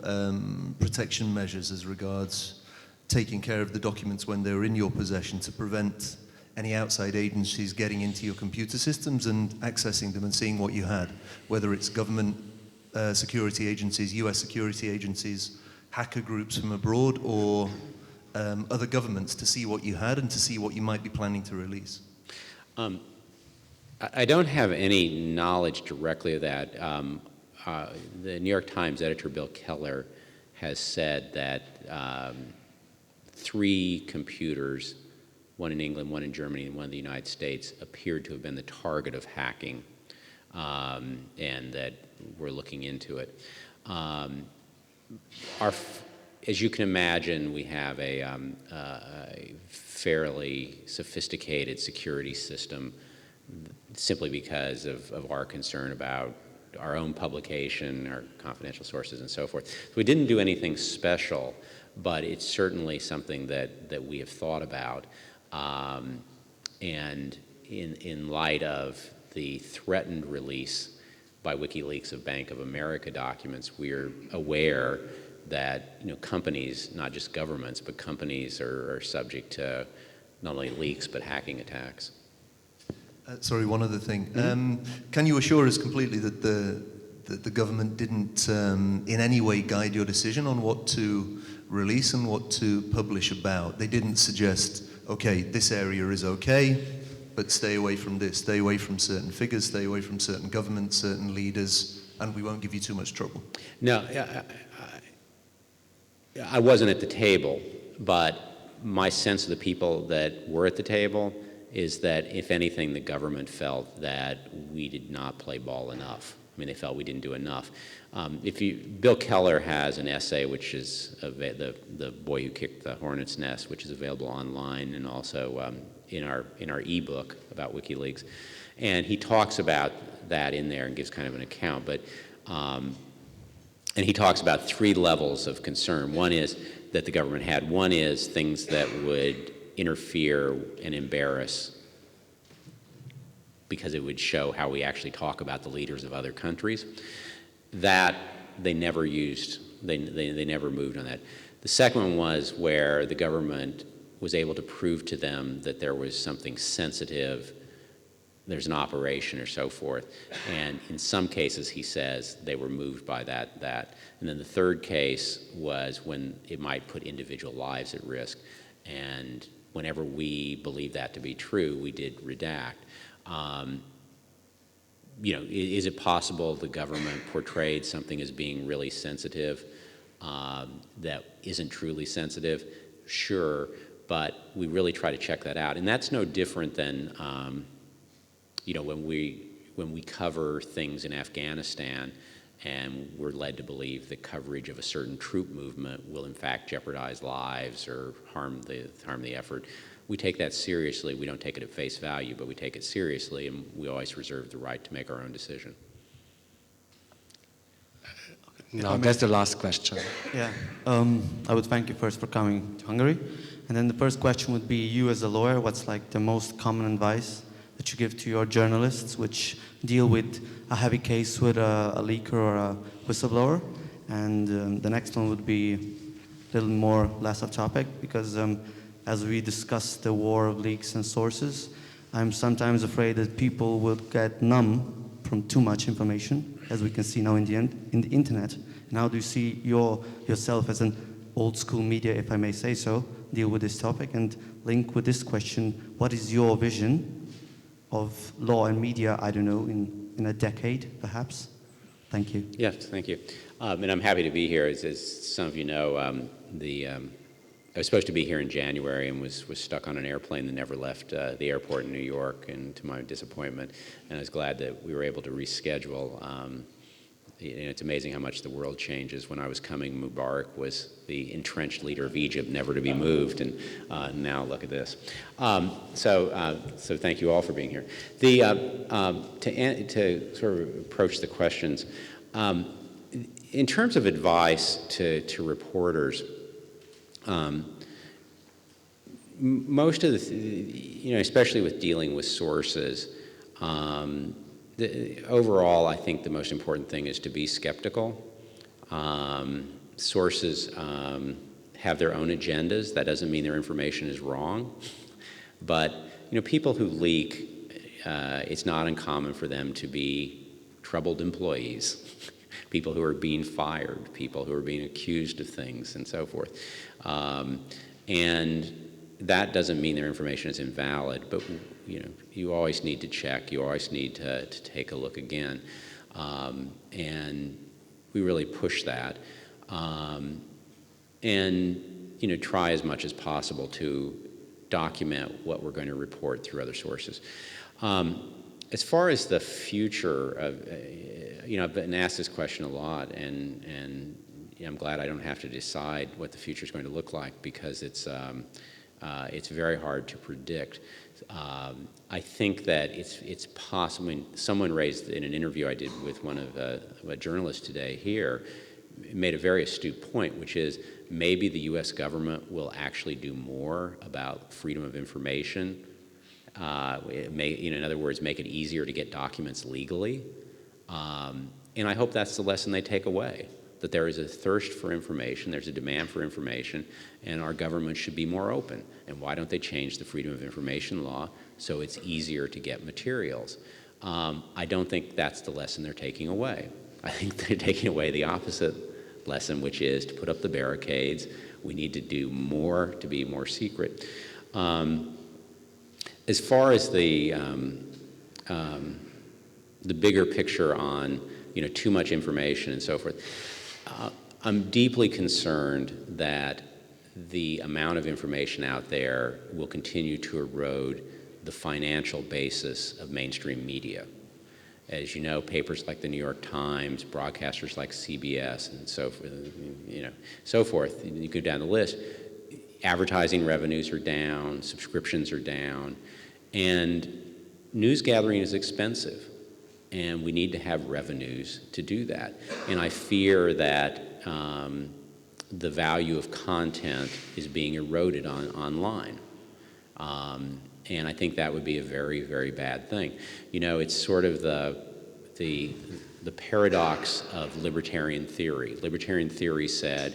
protection measures as regards taking care of the documents when they're in your possession to prevent any outside agencies getting into your computer systems and accessing them and seeing what you had, whether it's government security agencies, US security agencies, hacker groups from abroad, or other governments to see what you had and to see what you might be planning to release? I don't have any knowledge directly of that. The New York Times editor, Bill Keller, has said that 3 computers, one in England, one in Germany, and one in the United States, appeared to have been the target of hacking, and that we're looking into it. As you can imagine, we have a fairly sophisticated security system simply because of our concern about our own publication, our confidential sources, and so forth. So we didn't do anything special, but it's certainly something that we have thought about. And in light of the threatened release by WikiLeaks of Bank of America documents, we're aware that companies, not just governments, but companies are subject to not only leaks but hacking attacks. Sorry, one other thing. Can you assure us completely that the government didn't in any way guide your decision on what to release and what to publish about? They didn't suggest, okay, this area is okay, but stay away from this, stay away from certain figures, stay away from certain governments, certain leaders, and we won't give you too much trouble? No, I wasn't at the table, but my sense of the people that were at the table is that, if anything, the government felt that we did not play ball enough. I mean, they felt we didn't do enough. Bill Keller has an essay, which is the Boy Who Kicked the Hornet's Nest, which is available online and also in our ebook about WikiLeaks, and he talks about that in there and gives kind of an account. But and he talks about 3 levels of concern. One is that the government had. One is things that would interfere and embarrass, because it would show how we actually talk about the leaders of other countries. That they never used, they never moved on that. The second one was where the government was able to prove to them that there was something sensitive, there's an operation or so forth. And in some cases, he says, they were moved by that. And then the third case was when it might put individual lives at risk. And whenever we believed that to be true, we did redact. Is it possible the government portrayed something as being really sensitive that isn't truly sensitive? Sure, but we really try to check that out. And that's no different than when we cover things in Afghanistan and we're led to believe that coverage of a certain troop movement will in fact jeopardize lives or harm the effort. We take that seriously. We don't take it at face value, but we take it seriously, and we always reserve the right to make our own decision. No, that's the last question. Yeah, I would thank you first for coming to Hungary. And then the first question would be, you as a lawyer, what's like the most common advice that you give to your journalists which deal with a heavy case with a leaker or a whistleblower? And the next one would be a little more less off topic, because as we discuss the war of leaks and sources, I'm sometimes afraid that people will get numb from too much information, as we can see now in the internet. And how do you see yourself as an old school media, if I may say so, deal with this topic? And link with this question, what is your vision of law and media, I don't know, in a decade, perhaps? Thank you. Yes, thank you. And I'm happy to be here. As some of you know, I was supposed to be here in January and was stuck on an airplane that never left the airport in New York, and to my disappointment. And I was glad that we were able to reschedule. It's amazing how much the world changes. When I was coming, Mubarak was the entrenched leader of Egypt, never to be moved, and now look at this. So thank you all for being here. To sort of approach the questions, in terms of advice to reporters, most of the, especially with dealing with sources, overall, I think the most important thing is to be skeptical. Sources have their own agendas. That doesn't mean their information is wrong. But, people who leak, it's not uncommon for them to be troubled employees, people who are being fired, people who are being accused of things, and so forth. And that doesn't mean their information is invalid, but you always need to check, you always need to take a look again. And we really push that. And try as much as possible to document what we're going to report through other sources. As far as the future of, I've been asked this question a lot, and I'm glad I don't have to decide what the future is going to look like, because it's very hard to predict. I think that it's possible. I mean, someone raised in an interview I did with one of a journalist today here, made a very astute point, which is maybe the U.S. government will actually do more about freedom of information. It may, in other words, make it easier to get documents legally. And I hope that's the lesson they take away, that there is a thirst for information, there's a demand for information, and our government should be more open. And why don't they change the Freedom of Information law so it's easier to get materials? I don't think that's the lesson they're taking away. I think they're taking away the opposite lesson, which is to put up the barricades. We need to do more to be more secret. As far as the bigger picture on too much information and so forth, I'm deeply concerned that the amount of information out there will continue to erode the financial basis of mainstream media. As you know, papers like the New York Times, broadcasters like CBS, and so forth, you go down the list, advertising revenues are down, subscriptions are down, and news gathering is expensive, and we need to have revenues to do that. And I fear that the value of content is being eroded online. And I think that would be a very, very bad thing. It's sort of the paradox of libertarian theory. Libertarian theory said,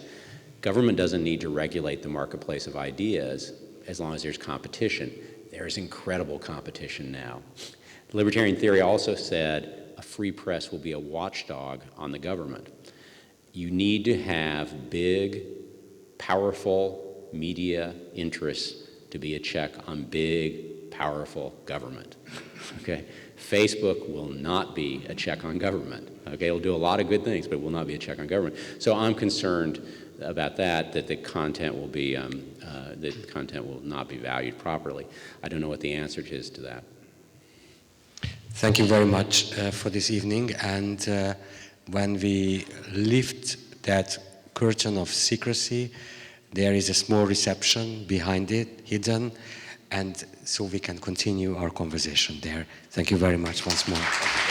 government doesn't need to regulate the marketplace of ideas as long as there's competition. There's incredible competition now. Libertarian theory also said a free press will be a watchdog on the government. You need to have big, powerful media interests to be a check on big, powerful government, okay? Facebook will not be a check on government, okay? It'll do a lot of good things, but it will not be a check on government. So I'm concerned about that the content will be, will not be valued properly. I don't know what the answer is to that. Thank you very much for this evening, and when we lift that curtain of secrecy, there is a small reception behind it, hidden, and so we can continue our conversation there. Thank you very much once more.